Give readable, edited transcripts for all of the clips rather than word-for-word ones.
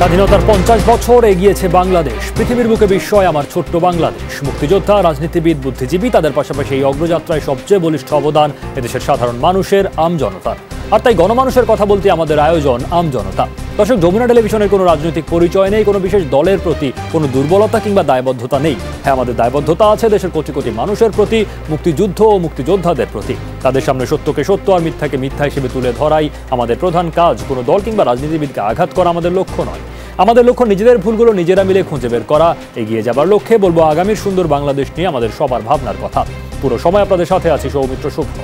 স্বাধীনতার 50 বছর এগিয়েছে বাংলাদেশ। পৃথিবীর বুকে বিস্ময় আমার ছোট্ট বাংলাদেশ। মুক্তিযোদ্ধা, রাজনীতিবিদ, বুদ্ধিজীবী, তাদের পাশাপাশি এই অগ্রযাত্রায় সবচেয়ে বলিষ্ঠ অবদান এদেশের সাধারণ মানুষের, আমজনতার। আর তাই গণমানুষের কথা বলতে আমাদের আয়োজন আমজনতা। দর্শক, যমুনা টেলিভিশনের কোনো রাজনৈতিক পরিচয় নেই, কোনো বিশেষ দলের প্রতি কোনো দুর্বলতা কিংবা দায়বদ্ধতা নেই। হ্যাঁ, আমাদের দায়বদ্ধতা আছে দেশের কোটি কোটি মানুষের প্রতি, মুক্তিযুদ্ধ ও মুক্তিযোদ্ধাদের প্রতি। তাদের সামনে সত্যকে সত্য আর মিথ্যাকে মিথ্যা হিসেবে তুলে ধরাই আমাদের প্রধান কাজ। কোনো দল কিংবা রাজনীতিবিদকে আঘাত করা আমাদের লক্ষ্য নয়। আমাদের লক্ষ্য নিজেদের ভুলগুলো নিজেরা মিলে খুঁজে বের করা, এগিয়ে যাবার লক্ষ্যে বলবো আগামীর সুন্দর বাংলাদেশ নিয়ে আমাদের সবার ভাবনার কথা। পুরো সময় আপনাদের সাথে আছি সৌমিত্র শুভ্র।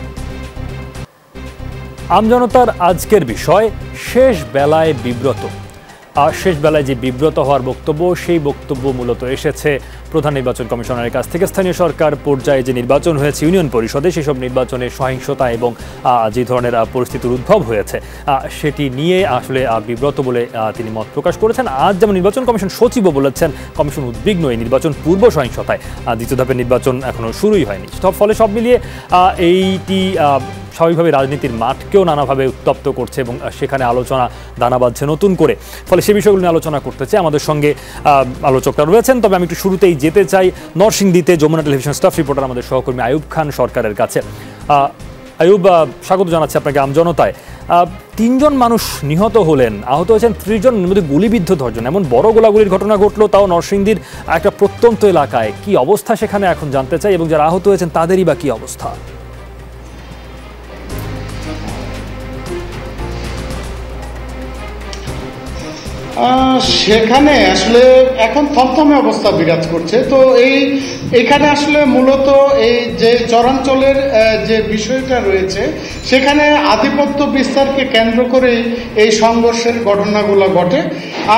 আমজনতার আজকের বিষয় শেষ বেলায় বিব্রত। আর শেষ বেলায় যে বিব্রত হওয়ার বক্তব্য, সেই বক্তব্য মূলত এসেছে প্রধান নির্বাচন কমিশনারের কাছ থেকে। স্থানীয় সরকার পর্যায়ে যে নির্বাচন হয়েছে ইউনিয়ন পরিষদে, সেসব নির্বাচনে সহিংসতা এবং যে ধরনের পরিস্থিতির উদ্ভব হয়েছে সেটি নিয়ে আসলে বিব্রত বলে তিনি মত প্রকাশ করেছেন। আজ যেমন নির্বাচন কমিশন সচিবও বলেছেন কমিশন উদ্বিগ্ন এই নির্বাচন পূর্ব সহিংসতায়। দ্বিতীয় ধাপের নির্বাচন এখনও শুরুই হয়নি। ফলে সব মিলিয়ে এইটি স্বাভাবিকভাবে রাজনীতির মাঠকেও নানাভাবে উত্তপ্ত করছে এবং সেখানে আলোচনা দানা বাঁধছে নতুন করে। ফলে সে বিষয়গুলো নিয়ে আলোচনা করতেছে আমাদের সঙ্গে আলোচকরা রয়েছেন। তবে আমি একটু শুরুতেই যেতে চাই নরসিংদীতে যমুনা টেলিভিশন স্টাফ রিপোর্টার আমাদের সহকর্মী আয়ুব খান সরকারের কাছে। আয়ুব, স্বাগত জানাচ্ছি আপনাকে আমজনতায়। 3 জন মানুষ নিহত হলেন, আহত হয়েছেন 30 জনের মধ্যে গুলিবিদ্ধ 10 জন। এমন বড় গোলাগুলির ঘটনা ঘটলো, তাও নরসিংদীর একটা প্রত্যন্ত এলাকায়। কি অবস্থা সেখানে এখন জানতে চাই, এবং যারা আহত হয়েছেন তাদেরই বা কি অবস্থা? সেখানে আসলে এখন থমথমে অবস্থা বিরাজ করছে। তো এখানে আসলে মূলত এই যে চরাঞ্চলের যে বিষয়টা রয়েছে, সেখানে আধিপত্য বিস্তারকে কেন্দ্র করেই এই সংঘর্ষের ঘটনাগুলো ঘটে।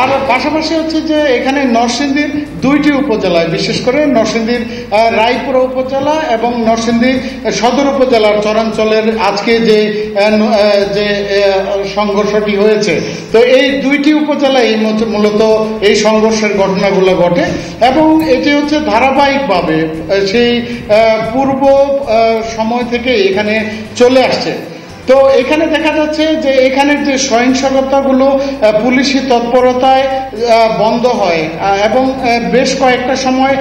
আর পাশাপাশি হচ্ছে যে এখানে নরসিংদীর 2টি উপজেলায়, বিশেষ করে নরসিংদীর রায়পুরা উপজেলা এবং নরসিংদী সদর উপজেলার চরাঞ্চলের আজকে যে সংঘর্ষটি হয়েছে, তো এই 2টি উপজেলায় মূলত এই সংঘর্ষের ঘটনাগুলো ঘটে। এবং এটি হচ্ছে ধারাবাহিকভাবে সেই পূর্ব সময় থেকে এখানে চলে আসছে। তো এখানে দেখা যাচ্ছে যে এখানের যে সহিংসতাগুলো পুলিশি তৎপরতায় বন্ধ হয় এবং বেশ কয়েকটা সময়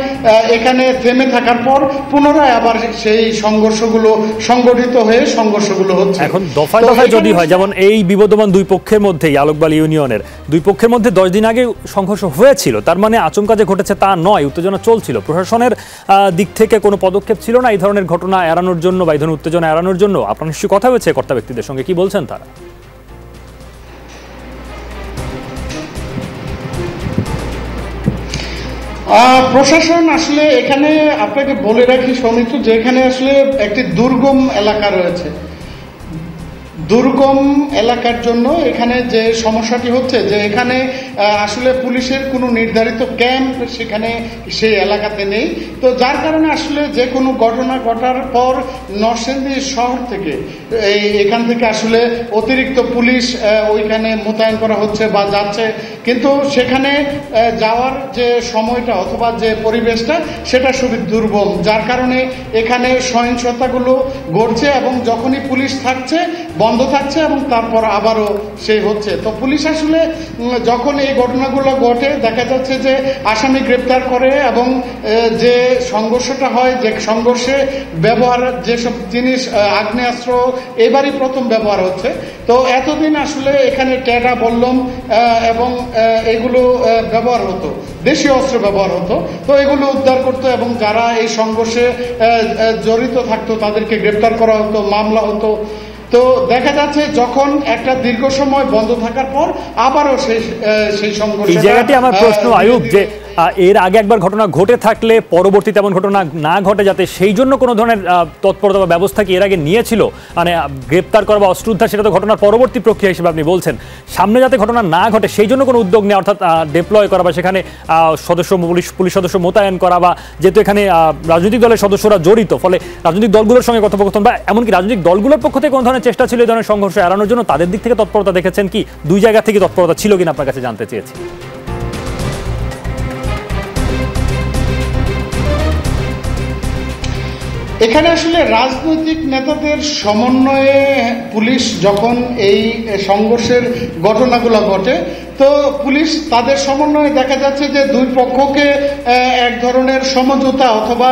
এখানে থেমে থাকার পর পুনরায় আবার সেই সংঘর্ষগুলো সংগঠিত হয়ে সংঘর্ষগুলো হচ্ছে। এখন দফায় দফায় যদি হয়, যেমন এই বিবদমান 2 পক্ষের মধ্যেই, আলোকবালি ইউনিয়নের 2 পক্ষের মধ্যে 10 দিন আগে সংঘর্ষ হয়েছিল, তার মানে আচমকা যে ঘটেছে তা নয়, উত্তেজনা চলছিল। প্রশাসনের দিক থেকে কোনো পদক্ষেপ ছিল না এই ধরনের ঘটনা এড়ানোর জন্য বা এই ধরনের উত্তেজনা এড়ানোর জন্য? আপনার নিশ্চয়ই কথা হয়েছে কর্তা ব্যক্তিদের সঙ্গে, কি বলছেন তারা? প্রশাসন আসলে এখানে আপনাকে বলে রাখি সৌমিত্র, যে এখানে আসলে একটি দুর্গম এলাকা রয়েছে। দুর্গম এলাকার জন্য এখানে যে সমস্যাটি হচ্ছে যে এখানে আসলে পুলিশের কোনো নির্ধারিত ক্যাম্প সেখানে সেই এলাকাতে নেই। তো যার কারণে আসলে যে কোনো ঘটনা ঘটার পর নরসিংদী শহর থেকে এখান থেকে আসলে অতিরিক্ত পুলিশ ওইখানে মোতায়েন করা হচ্ছে বা যাচ্ছে, কিন্তু সেখানে যাওয়ার যে সময়টা অথবা যে পরিবেশটা সেটা খুবই দুর্গম, যার কারণে এখানে সহিংসতাগুলো ঘটছে এবং যখনই পুলিশ থাকছে বন্ধ থাকছে এবং তারপর আবারও সেই হচ্ছে। তো পুলিশ আসলে যখন এই ঘটনাগুলো ঘটে দেখা যাচ্ছে যে আসামি গ্রেপ্তার করে এবং যে সংঘর্ষটা হয়, যে সংঘর্ষে ব্যবহার যেসব জিনিস, আগ্নেয়াস্ত্র এবারই প্রথম ব্যবহার হচ্ছে। তো এতদিন আসলে এখানে টেডা বললাম এবং এগুলো ব্যবহার হতো, দেশীয় অস্ত্র ব্যবহার হতো। তো এগুলো উদ্ধার করতো এবং যারা এই সংঘর্ষে জড়িত থাকতো তাদেরকে গ্রেপ্তার করা হতো, মামলা হতো। তো দেখা যাচ্ছে যখন একটা দীর্ঘ সময় বন্ধ থাকার পর আবারও সেই সংঘর্ষ। এই জায়গাটি আমার প্রশ্ন আয়ুব, যে এর আগে একবার ঘটনা ঘটে থাকলে পরবর্তীতে এমন ঘটনা না ঘটে, যাতে সেই জন্য কোনো ধরনের তৎপরতা বা ব্যবস্থা কি এর আগে নিয়েছিল? মানে গ্রেপ্তার করা বা অস্ত্র উদ্ধার, সেটা তো ঘটনার পরবর্তী প্রক্রিয়া হিসেবে আপনি বলছেন। সামনে যাতে ঘটনা না ঘটে সেই জন্য কোনো উদ্যোগ নেওয়া, অর্থাৎ ডিপ্লয় করা বা সেখানে পুলিশ সদস্য মোতায়েন করা, বা যেহেতু এখানে রাজনৈতিক দলের সদস্যরা জড়িত, ফলে রাজনৈতিক দলগুলোর সঙ্গে কথোপকথন বা এমনকি রাজনৈতিক দলগুলোর পক্ষ থেকে কোনো ধরনের চেষ্টা ছিল এই ধরনের সংঘর্ষ এড়ানোর জন্য? তাদের দিক থেকে তৎপরতা দেখেছেন কি? 2 জায়গা থেকে তৎপরতা ছিল কিনা আপনার কাছে জানতে চেয়েছি। এখানে আসলে রাজনৈতিক নেতাদের সমন্বয়ে পুলিশ যখন এই সংঘর্ষের ঘটনাগুলো ঘটে তো পুলিশ তাদের সমন্বয়ে দেখা যাচ্ছে যে দুই পক্ষকে এক ধরনের সমঝোতা অথবা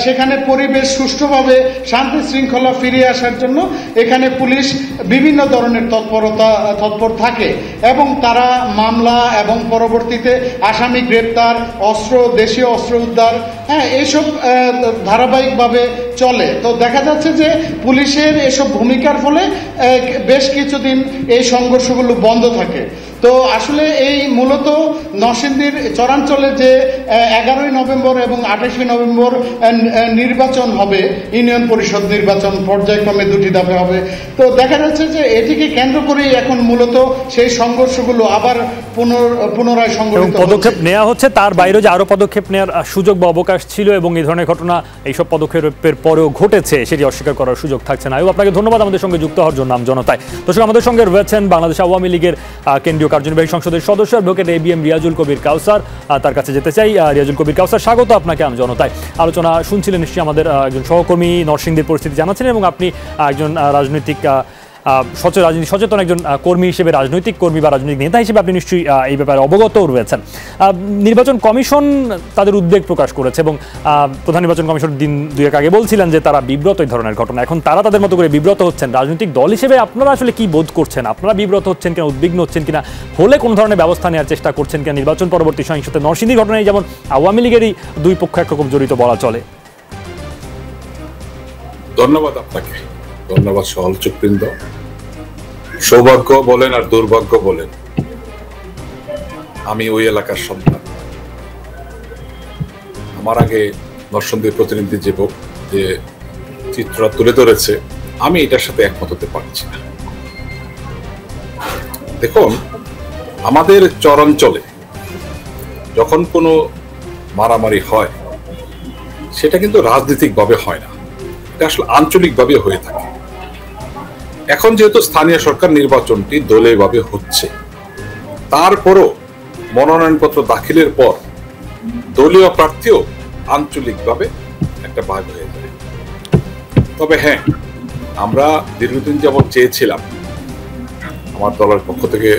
সেখানে পরিবেশ সুষ্ঠুভাবে শান্তি শৃঙ্খলা ফিরিয়ে আসার জন্য এখানে পুলিশ বিভিন্ন ধরনের তৎপর থাকে এবং তারা মামলা এবং পরবর্তীতে আসামি গ্রেপ্তার, দেশীয় অস্ত্র উদ্ধার, এইসব ধারাবাহিকভাবে চলে। তো দেখা যাচ্ছে যে পুলিশের এসব ভূমিকার ফলে বেশ কিছুদিন এই সংঘর্ষগুলো বন্ধ থাকে। তো আসলে এই মূলত নরসিংদীর চরাঞ্চলে যে 11ই নভেম্বর এবং 28শে নভেম্বর নির্বাচন হবে, ইউনিয়ন পরিষদ নির্বাচন পর্যায়ক্রমে 2টি ধাপে হবে। তো দেখা যাচ্ছে যে এটিকে কেন্দ্র করেই এখন মূলত সেই সংঘর্ষগুলো আবার পুনরায় সংঘটিত পদক্ষেপ নেওয়া হচ্ছে। তার বাইরে যে আরো পদক্ষেপ নেওয়ার সুযোগ বা অবকাশ ছিল এবং এই ধরনের ঘটনা এইসব পদক্ষেপের পরেও ঘটেছে, সেটি অস্বীকার করার সুযোগ থাকছে না। আপনাকে ধন্যবাদ আমাদের সঙ্গে যুক্ত হওয়ার জন্য জনতায়। দর্শক, আমাদের সঙ্গে রয়েছেন বাংলাদেশ আওয়ামী লীগের কেন্দ্রীয় কার্যনির্বাহী সংসদের সদস্য অ্যাডভোকেট ABM রিয়াজুল কবির কাউসার। তার কাছে যেতে চাই। রিয়াজুল কবির কাউসার, স্বাগত আপনাকে জনতায়। আলোচনা শুনছিলেন নিশ্চয়ই, আমাদের একজন সহকর্মী নরসিংদীর পরিস্থিতি জানাচ্ছেন এবং আপনি একজন রাজনৈতিক সচেতন একজন কর্মী হিসেবে, রাজনৈতিক কর্মী বা রাজনৈতিক নেতা হিসেবে আপনি নিশ্চয়ই এই ব্যাপারে অবগত রয়েছেন। নির্বাচন কমিশন তাদের উদ্বেগ প্রকাশ করেছে এবং প্রধান নির্বাচন কমিশন দিন দুয়েক আগে বলছিলেন যে তারা বিব্রত এই ধরনের ঘটনা। এখন তারা তাদের মতো করে বিব্রত হচ্ছেন। রাজনৈতিক দল হিসেবে আপনারা আসলে কি বোধ করছেন? আপনারা বিব্রত হচ্ছেন কিনা, উদ্বিগ্ন হচ্ছেন কিনা, হলে কোন ধরনের ব্যবস্থা নেওয়ার চেষ্টা করছেন কিনা? নির্বাচন পরবর্তী সহিংসতা নরসিংদী ঘটনায় যেমন আওয়ামী লীগেরই দুই পক্ষ একরকম জড়িত বলা চলে। ধন্যবাদ আপনাকে, ধন্যবাদ সহযোগবৃন্দ। সৌভাগ্য বলেন আর দুর্ভাগ্য বলেন, আমি ওই এলাকার সন্তান। আমার আগে নরসিংদীর প্রতিনিধি যে চিত্রটা তুলে ধরেছে, আমি এটার সাথে একমত হতে পারছি না। দেখুন, আমাদের চরাঞ্চলে যখন কোনো মারামারি হয়, সেটা কিন্তু রাজনৈতিকভাবে হয় না, এটা আসলে আঞ্চলিকভাবে হয়ে থাকে। এখন যেহেতু স্থানীয় সরকার নির্বাচনটি দলীয়ভাবে হচ্ছে, তারপরও মনোনয়নপত্র দাখিলের পর দলীয় প্রার্থীও আঞ্চলিকভাবে একটা ভাগ হয়ে যায়। তবে হ্যাঁ, আমরা দীর্ঘদিন যাবৎ চেয়েছিলাম, আমার দলের পক্ষ থেকে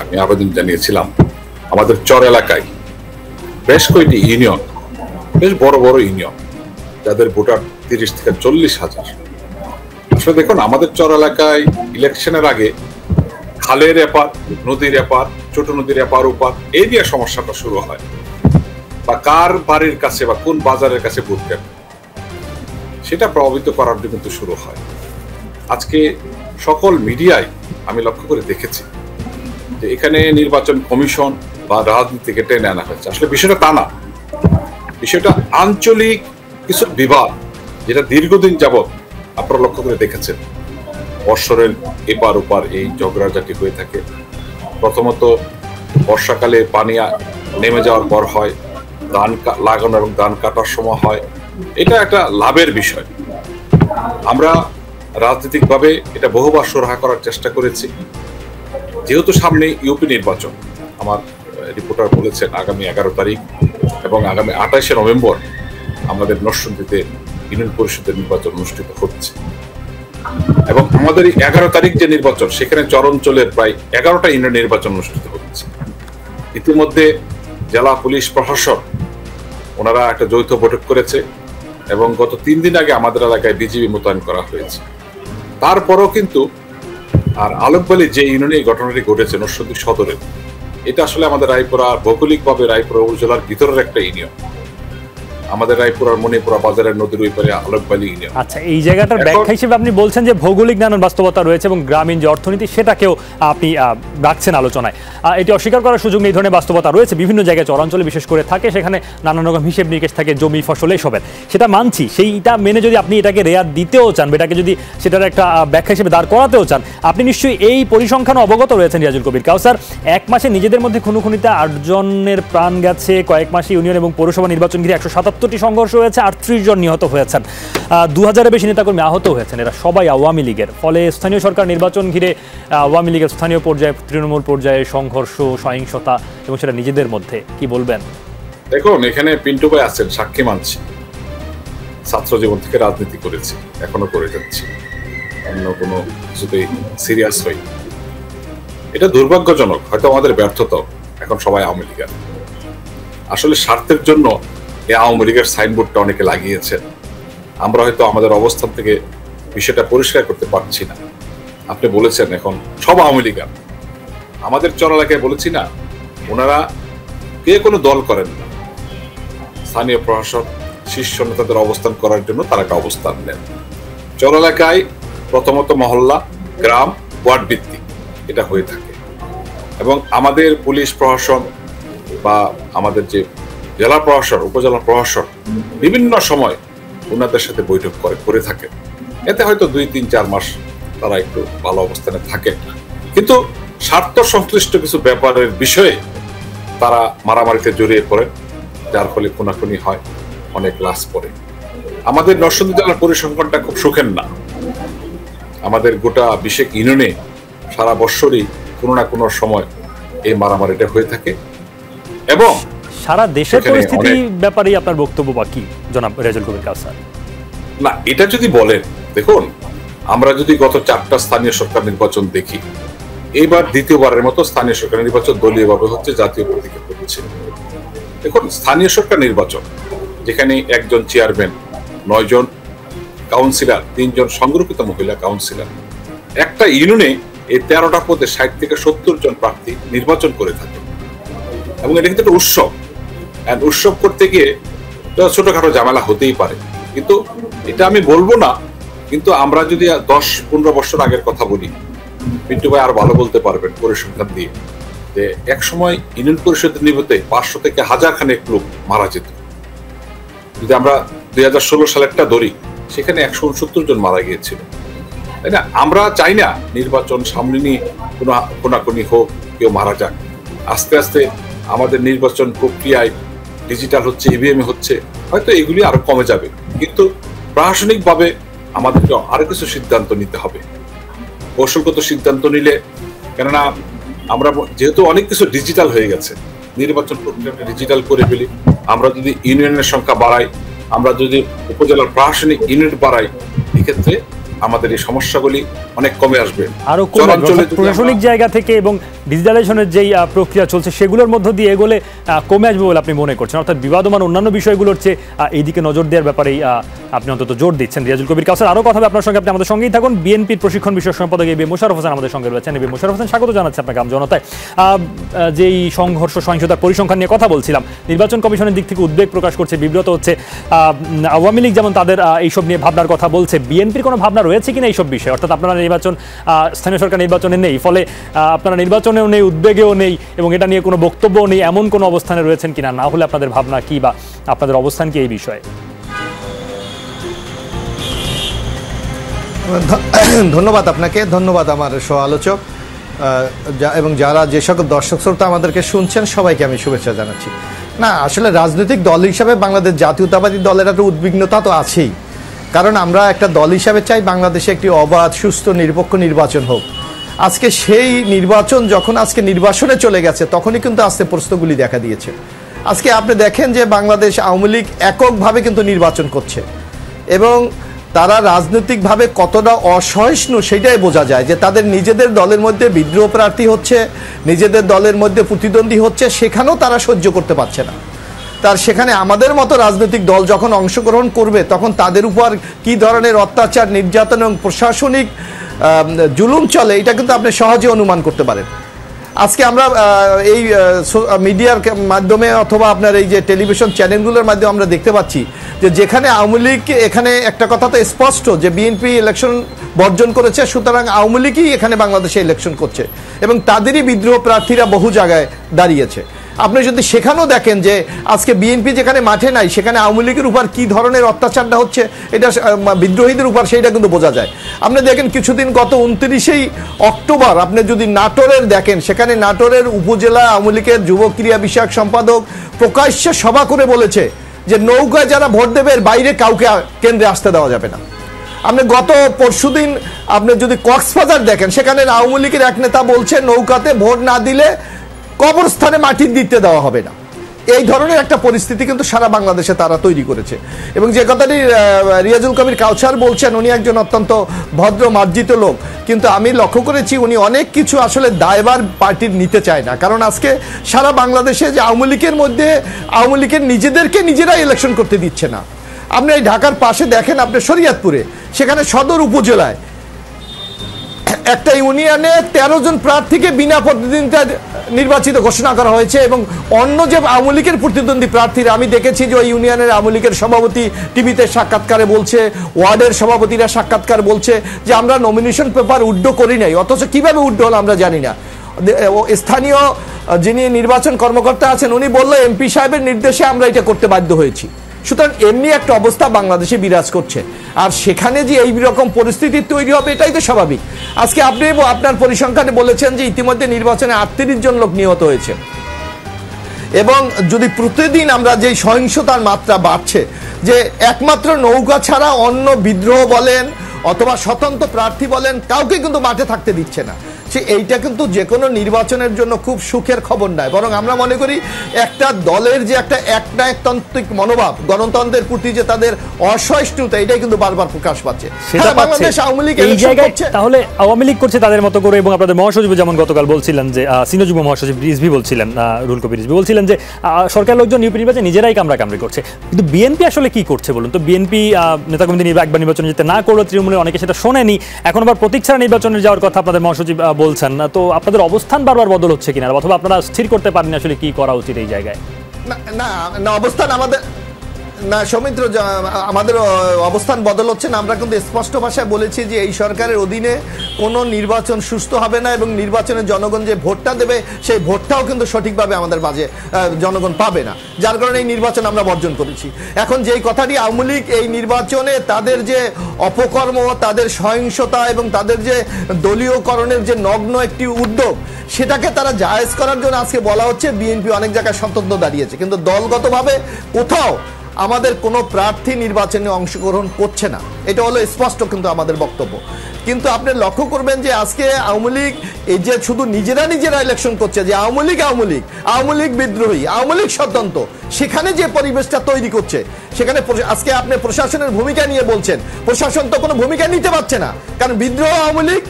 আমি আবেদন জানিয়েছিলাম, আমাদের চর এলাকায় বেশ কয়েকটি ইউনিয়ন, বেশ বড় বড় ইউনিয়ন, যাদের ভোটার 30 থেকে 40,000। আসলে দেখুন, আমাদের চর এলাকায় ইলেকশনের আগে খালের এপার, নদীর এপার, ছোট নদীর এপার ওপার, এই দিয়ে সমস্যাটা শুরু হয়, বা কার বাড়ির কাছে বা কোন বাজারের কাছে ভোট দেন, সেটা প্রভাবিত করার জন্য কিন্তু শুরু হয়। আজকে সকল মিডিয়ায় আমি লক্ষ্য করে দেখেছি যে এখানে নির্বাচন কমিশন বা রাজনীতিকে টেনে আনা হয়েছে। আসলে বিষয়টা তা না, বিষয়টা আঞ্চলিক কিছু বিবাদ, যেটা দীর্ঘদিন যাবৎ আপনারা লক্ষ্য করে দেখেছেন। বর্ষরের এপার ওপার এই ঝগড়াঝাটি হয়ে থাকে। প্রথমত বর্ষাকালে পানি নেমে যাওয়ার পর হয়, ধান লাগানো এবং ধান কাটার সময় হয়। এটা একটা লাভের বিষয়। আমরা রাজনৈতিকভাবে এটা বহুবার সুরাহা করার চেষ্টা করেছি। যেহেতু সামনে ইউপি নির্বাচন, আমার রিপোর্টার বলেছেন আগামী 11 তারিখ এবং আগামী 28শে নভেম্বর আমাদের নরসিংদীতে ইউনিয়ন পরিষদের নির্বাচন অনুষ্ঠিত হচ্ছে এবং আমাদের এই 11 তারিখ যে নির্বাচন, সেখানে চরাঞ্চলের প্রায় 11টা ইউনিয়ন নির্বাচন অনুষ্ঠিত হচ্ছে। ইতিমধ্যে জেলা পুলিশ প্রশাসন ওনারা একটা যৌথ বৈঠক করেছে এবং গত 3 দিন আগে আমাদের এলাকায় বিজিবি মোতায়েন করা হয়েছে। তারপরও কিন্তু আর আলোকবালি যে ইউনিয়নে এই ঘটনাটি ঘটেছে নরসিংদী সদরে, এটা আসলে আমাদের রায়পুরা, ভৌগোলিকভাবে রায়পুরা উপজেলার ভিতরের একটা ইউনিয়ন। আমাদের রায়পুরার মণিপুরা বাজারের নদীর ওই পারে আলোকবালি ইউনিয়ন। আচ্ছা, এই জায়গাটার ব্যাখ্যা হিসেবে আপনি বলছেন যে ভৌগোলিক নানান বাস্তবতা রয়েছে এবং গ্রামীণ যে অর্থনীতি, সেটাকেও আপনি রাখছেন আলোচনায়। এটি অস্বীকার করার সুযোগ নেই, ধরনের বাস্তবতা রয়েছে বিভিন্ন জায়গায়, চরাঞ্চলে বিশেষ করে থাকে, সেখানে নানান রকম হিসেব নিকেশ থাকে, জমি ফসল এসবের, সেটা মানছি। সেইটা মেনে যদি আপনি এটাকে রেয়াত দিতেও চান, এটাকে যদি সেটার একটা ব্যাখ্যা হিসেবে দাঁড় করাতেও চান, আপনি নিশ্চয়ই এই পরিসংখ্যান অবগত রয়েছেন রিয়াজুল কবির কাউসার। 1 মাসে নিজেদের মধ্যে খুনোখুনিতে 8 জনের প্রাণ গেছে, কয়েক মাসে ইউনিয়ন এবং পৌরসভা নির্বাচন ঘিরে 177টি সংঘর্ষ হয়েছে, 38 জন নিহত হয়েছেন, 2000-এর বেশি নেতাকর্মী আহত হয়েছেন। এরা সবাই আওয়ামী লীগের। ফলে স্থানীয় সরকার নির্বাচন ঘিরে আওয়ামী লীগের স্থানীয় পর্যায়ে, তৃণমূল পর্যায়ে সংঘর্ষ, সহিংসতা এবং সেটা নিজেদের মধ্যে, কি বলবেন? দেখুন, এখানে পিন্টু ভাই আছেন, সাক্ষী মানছি, ছাত্র জীবন থেকে রাজনীতি করেছি, এখনো করে যাচ্ছি, অন্য কোনো কিছুতেই সিরিয়াস হই। এটা দুর্ভাগ্যজনক, হয়তো আমাদের ব্যর্থতা। এখন সবাই আওয়ামী লীগের, আসলে স্বার্থের জন্য এই আওয়ামী লীগের সাইনবোর্ডটা অনেকে লাগিয়েছেন। আমরা হয়তো আমাদের অবস্থান থেকে বিষয়টা পরিষ্কার করতে পারছি না। আপনি বলেছেন এখন সব আওয়ামী লীগের, আমাদের চর এলাকায় বলেছি না, ওনারা কে কোনো দল করেন না, স্থানীয় প্রশাসন শীর্ষ নেতাদের অবস্থান করার জন্য তারা একটা অবস্থান নেন। চর এলাকায় প্রথমত মহল্লা, গ্রাম, ওয়ার্ড ভিত্তিক এটা হয়ে থাকে, এবং আমাদের পুলিশ প্রশাসন বা আমাদের যে জেলা প্রশাসন, উপজেলা প্রশাসন বিভিন্ন সময় ওনাদের সাথে বৈঠক করে থাকে। এতে হয়তো 2-3-4 মাস তারা একটু ভালো অবস্থানে থাকে, কিন্তু স্বার্থ সংশ্লিষ্ট কিছু ব্যাপারের বিষয়ে তারা মারামারিতে জড়িয়ে পড়ে, যার ফলে খুনাখুনি হয়, অনেক লাশ পড়ে। আমাদের নরসিংদী জেলার পরিসংখ্যানটা খুব সুখের না। আমাদের গোটা 20 ইউনিয়নে সারা বছরই কোনো না কোনো সময় এই মারামারিটা হয়ে থাকে। এবং সারা দেশের পরিস্থিতি ব্যাপারে আপনার বক্তব্য বাকি জনাব রেজাউল কবির কাউসার? না, এটা যদি বলেন, দেখুন আমরা যদি গত 4টা স্থানীয় সরকার নির্বাচন দেখি, এইবার দ্বিতীয়বারের মতো স্থানীয় সরকার নির্বাচন দলীয়ভাবে হচ্ছে, জাতীয় প্রতীকে হচ্ছে। দেখুন স্থানীয় সরকার নির্বাচন যেখানে একজন চেয়ারম্যান, 9 জন কাউন্সিলর, 3 জন সংরক্ষিত মহিলা কাউন্সিলর, একটা ইউনিয়নে এই 13টা পদে 60 থেকে 70 জন প্রার্থী নির্বাচন করে থাকে। এবং এটা কিন্তু একটা উৎসব, উৎসব করতে গিয়ে ছোটখাটো ঝামেলা হতেই পারে, কিন্তু এটা আমি বলবো না। কিন্তু আমরা যদি 10-15 বছর আগের কথা বলি, পিন্টু ভাই আর ভালো বলতে পারবেন পরিসংখ্যান দিয়ে, যে এক সময় ইউনিয়ন পরিষদের নির্বাচনে 500 থেকে 1000 খানেক লোক মারা যেত। যদি আমরা 2016 সালেরটা ধরি, সেখানে 169 জন মারা গিয়েছিল, তাই না? আমরা চাই না নির্বাচন সামনে নিয়ে কোনো কোনাকুনি হোক, কেউ মারা যাক। আস্তে আস্তে আমাদের নির্বাচন প্রক্রিয়ায় ডিজিটাল হচ্ছে, ইভিএম হচ্ছে, হয়তো এগুলি আরো কমে যাবে, কিন্তু প্রশাসনিকভাবে আমাদেরকে আরো কিছু সিদ্ধান্ত নিতে হবে, কৌশলগত সিদ্ধান্ত নিলে। কেননা আমরা যেহেতু অনেক কিছু ডিজিটাল হয়ে গেছে, নির্বাচন প্রক্রিয়াটা ডিজিটাল করে ফেলি, আমরা যদি ইউনিয়নের সংখ্যা বাড়াই, আমরা যদি উপজেলার প্রশাসনিক ইউনিট বাড়াই, এক্ষেত্রে আমাদের এই সমস্যাগুলি অনেক কমে আসবে। আরো প্রশাসনিক জায়গা থেকে এবং ডিজিটালাইজেশনের যেই প্রক্রিয়া চলছে সেগুলোর মধ্য দিয়ে এগোলে কমে আসবে বলে আপনি মনে করছেন? অর্থাৎ বিবাদমান অন্যান্য বিষয়গুলোর চেয়ে এইদিকে নজর দেওয়ার ব্যাপারেই আপনি অন্তত জোর দিচ্ছেন। রিয়াজুল কবির কাউসার, আরো কথা হবে আপনার সঙ্গে, আপনি আমাদের সঙ্গেই থাকুন। বিএনপির প্রশিক্ষণ বিষয়ক সম্পাদক এবি মোশাররফ হোসেন আমাদের সঙ্গে রয়েছেন। এবি মোশাররফ হোসেন, স্বাগত জানাচ্ছি আপনাকে আমজনতায়। যেই সংঘর্ষ সহিংসতার পরিসংখ্যান নিয়ে কথা বলছিলাম, নির্বাচন কমিশনের দিক থেকে উদ্বেগ প্রকাশ করছে, বিব্রত হচ্ছে আওয়ামী লীগ, যেমন তাদের এইসব নিয়ে ভাবনার কথা বলছে। বিএনপির কোনো ভাবনা রয়েছে কিনা এইসব বিষয়ে? অর্থাৎ আপনারা নির্বাচন, স্থানীয় সরকার নির্বাচনে নেই, ফলে আপনারা নির্বাচনেও নেই, উদ্বেগেও নেই, এবং এটা নিয়ে কোনো বক্তব্যও নেই, এমন কোনো অবস্থানে রয়েছেন কিনা? না হলে আপনাদের ভাবনা কি বা আপনাদের অবস্থান কি এই বিষয়ে? ধন্যবাদ আপনাকে, ধন্যবাদ আমার সহ আলোচক এবং যারা যে সকল দর্শক শ্রোতা আমাদেরকে শুনছেন, সবাইকে আমি শুভেচ্ছা জানাচ্ছি। না, আসলে রাজনৈতিক দল হিসাবে বাংলাদেশ জাতীয়তাবাদী দলের একটা উদ্বিগ্নতা তো আছেই, কারণ আমরা একটা দল হিসাবে চাই বাংলাদেশে একটি অবাধ, সুস্থ, নিরপেক্ষ নির্বাচন হোক। আজকে সেই নির্বাচন যখন আজকে নির্বাসনে চলে গেছে, তখনই কিন্তু আজকে প্রশ্নগুলি দেখা দিয়েছে। আজকে আপনি দেখেন যে বাংলাদেশ আওয়ামী লীগ এককভাবে কিন্তু নির্বাচন করছে, এবং তারা রাজনৈতিকভাবে কতটা অসহিষ্ণু সেটাই বোঝা যায়, যে তাদের নিজেদের দলের মধ্যে বিদ্রোহ প্রার্থী হচ্ছে, নিজেদের দলের মধ্যে প্রতিদ্বন্দ্বী হচ্ছে, সেখানেও তারা সহ্য করতে পারছে না। তার সেখানে আমাদের মতো রাজনৈতিক দল যখন অংশগ্রহণ করবে, তখন তাদের উপর কি ধরনের অত্যাচার, নির্যাতন এবং প্রশাসনিক জুলুম চলে, এটা কিন্তু আপনি সহজে অনুমান করতে পারেন। আজকে আমরা এই মিডিয়ার মাধ্যমে অথবা আপনার এই যে টেলিভিশন চ্যানেলগুলোর মাধ্যমে আমরা দেখতে পাচ্ছি যে যেখানে আওয়ামী লীগ, এখানে একটা কথা তো স্পষ্ট যে বিএনপি ইলেকশন বর্জন করেছে, সুতরাং আওয়ামী লীগই এখানে বাংলাদেশে ইলেকশন করছে, এবং তাদেরই বিদ্রোহ প্রার্থীরা বহু জায়গায় দাঁড়িয়েছে। আপনি যদি সেখানেও দেখেন যে আজকে বিএনপি যেখানে মাঠে নাই, সেখানে আওয়ামী লীগের উপর কী ধরনের অত্যাচারটা হচ্ছে, এটা বিদ্রোহীদের উপর, সেইটা কিন্তু বোঝা যায়। আপনি দেখেন কিছুদিন গত 29 অক্টোবর আপনি যদি নাটোরের দেখেন, সেখানে নাটোরের উপজেলা আওয়ামী লীগের যুব ক্রিয়া বিষয়ক সম্পাদক প্রকাশ্যে সভা করে বলেছে যে নৌকায় যারা ভোট দেবে এর বাইরে কাউকে কেন্দ্রে আসতে দেওয়া যাবে না। আপনি গত পরশুদিন আপনি যদি কক্সবাজার দেখেন, সেখানে আওয়ামী লীগের এক নেতা বলছে নৌকাতে ভোট না দিলে কবরস্থানে মাটি দিতে দেওয়া হবে না। এই ধরনের একটা পরিস্থিতি কিন্তু সারা বাংলাদেশে তারা তৈরি করেছে। এবং যে কথাটি রিয়াজুল কবির কাউছার বলছেন, উনি একজন অত্যন্ত ভদ্র মার্জিত লোক, কিন্তু আমি লক্ষ্য করেছি উনি অনেক কিছু আসলে দায়ভার পার্টির নিতে চায় না। কারণ আজকে সারা বাংলাদেশে যে আওয়ামী লীগের মধ্যে আওয়ামী লীগের নিজেদেরকে নিজেরাই ইলেকশন করতে দিচ্ছে না। আপনি এই ঢাকার পাশে দেখেন, আপনি শরীয়তপুরে, সেখানে সদর উপজেলায় একটা ইউনিয়নে 13 জন প্রার্থীকে বিনা প্রতিদ্বন্দ্বিতা নির্বাচিত ঘোষণা করা হয়েছে। এবং অন্য যে আওয়ামী লীগের প্রতিদ্বন্দ্বী প্রার্থীরা, আমি দেখেছি যে ওই ইউনিয়নের আওয়ামী লীগের সভাপতি টিভিতে সাক্ষাৎকারে বলছে, ওয়ার্ডের সভাপতিরা সাক্ষাৎকার বলছে যে আমরা নমিনেশন পেপার উড্ডো করি নাই, অথচ কিভাবে উড্ডো হলো আমরা জানি না। স্থানীয় যিনি নির্বাচন কর্মকর্তা আছেন উনি বললো এমপি সাহেবের নির্দেশে আমরা এটা করতে বাধ্য হয়েছি। সুতরাং এমনি একটা অবস্থা বাংলাদেশে বিরাজ করছে, আর সেখানে যে এই রকম পরিস্থিতি তৈরি হবে এটাই তো স্বাভাবিক। আজকে আপনি আপনার পরিসংখ্যানে বলেছেন যে ইতিমধ্যে নির্বাচনে 38 জন লোক নিহত হয়েছে, এবং যদি প্রতিদিন আমরা যে সহিংসতার মাত্রা বাড়ছে, যে একমাত্র নৌকা ছাড়া অন্য বিদ্রোহ বলেন অথবা স্বতন্ত্র প্রার্থী বলেন কাউকে কিন্তু মাঠে থাকতে দিচ্ছে না, সে এইটা কিন্তু যে কোনো নির্বাচনের জন্য খুব সুখের খবর নয়। বরং আমরা মনে করি একটা দলের যে একটা একনায়কতান্ত্রিক মনোভাব, গণতন্ত্রের প্রতি যে তাদের অসহিষ্ণুতা, এটাই কিন্তু বারবার প্রকাশ পাচ্ছে। বাংলাদেশ আওয়ামী লীগ এই জায়গায় তাহলে আওয়ামী লীগ করছে তাদের মতো করে, এবং আপনাদের মহাসচিব যেমন গতকাল বলছিলেন যে সিনিয়র যুগ্ম মহাসচিব রিজভী বলছিলেন, রুহুল কবির রিজভী বলছিলেন যে সরকার লোকজন ইউপি নির্বাচনে নিজেরাই কামড়াকামড়ি করছে। কিন্তু বিএনপি আসলে কি করছে বলুন তো? বিএনপি নেতাকর্মী একবার নির্বাচনে যেতে না করলো, তৃণমূলের অনেকে সেটা শোনেনি, এখন আবার প্রতীক ছাড়া নির্বাচনে যাওয়ার কথা আপনাদের মহাসচিব বলছেন না। তো আপনাদের অবস্থান বারবার বদল হচ্ছে কিনা, অথবা আপনারা স্থির করতে পারেন আসলে কি করা উচিত এই জায়গায়? না অবস্থান আমাদের না সৌমিত্র, আমাদের অবস্থান বদল হচ্ছে না। আমরা কিন্তু স্পষ্ট ভাষায় বলেছি যে এই সরকারের অধীনে কোনো নির্বাচন সুস্থ হবে না, এবং নির্বাচনে জনগণ যে ভোটটা দেবে সেই ভোটটাও কিন্তু সঠিকভাবে আমাদের মাঝে জনগণ পাবে না, যার কারণে এই নির্বাচন আমরা বর্জন করেছি। এখন যেই কথাটি আওয়ামী লীগ এই নির্বাচনে তাদের যে অপকর্ম, তাদের সহিংসতা এবং তাদের যে দলীয়করণের যে নগ্ন একটি উদ্যোগ, সেটাকে তারা জায়েজ করার জন্য আজকে বলা হচ্ছে বিএনপি অনেক জায়গায় স্বতন্ত্র দাঁড়িয়েছে, কিন্তু দলগতভাবে কোথাও আমাদের কোনো প্রার্থী নির্বাচনে অংশগ্রহণ করছে না, এটা হলো স্পষ্ট কিন্তু আমাদের বক্তব্য। কিন্তু আপনি লক্ষ্য করবেন যে আজকে আওয়ামী লীগ এই যে শুধু নিজেরা ইলেকশন করছে, যে আওয়ামী লীগ বিদ্রোহী, আওয়ামী লীগ স্বতন্ত্র, সেখানে যে পরিবেশটা তৈরি করছে, সেখানে আজকে আপনি প্রশাসনের ভূমিকা নিয়ে বলছেন, প্রশাসন তো কোনো ভূমিকা নিতে পারছে না, কারণ বিদ্রোহ আওয়ামী লীগ,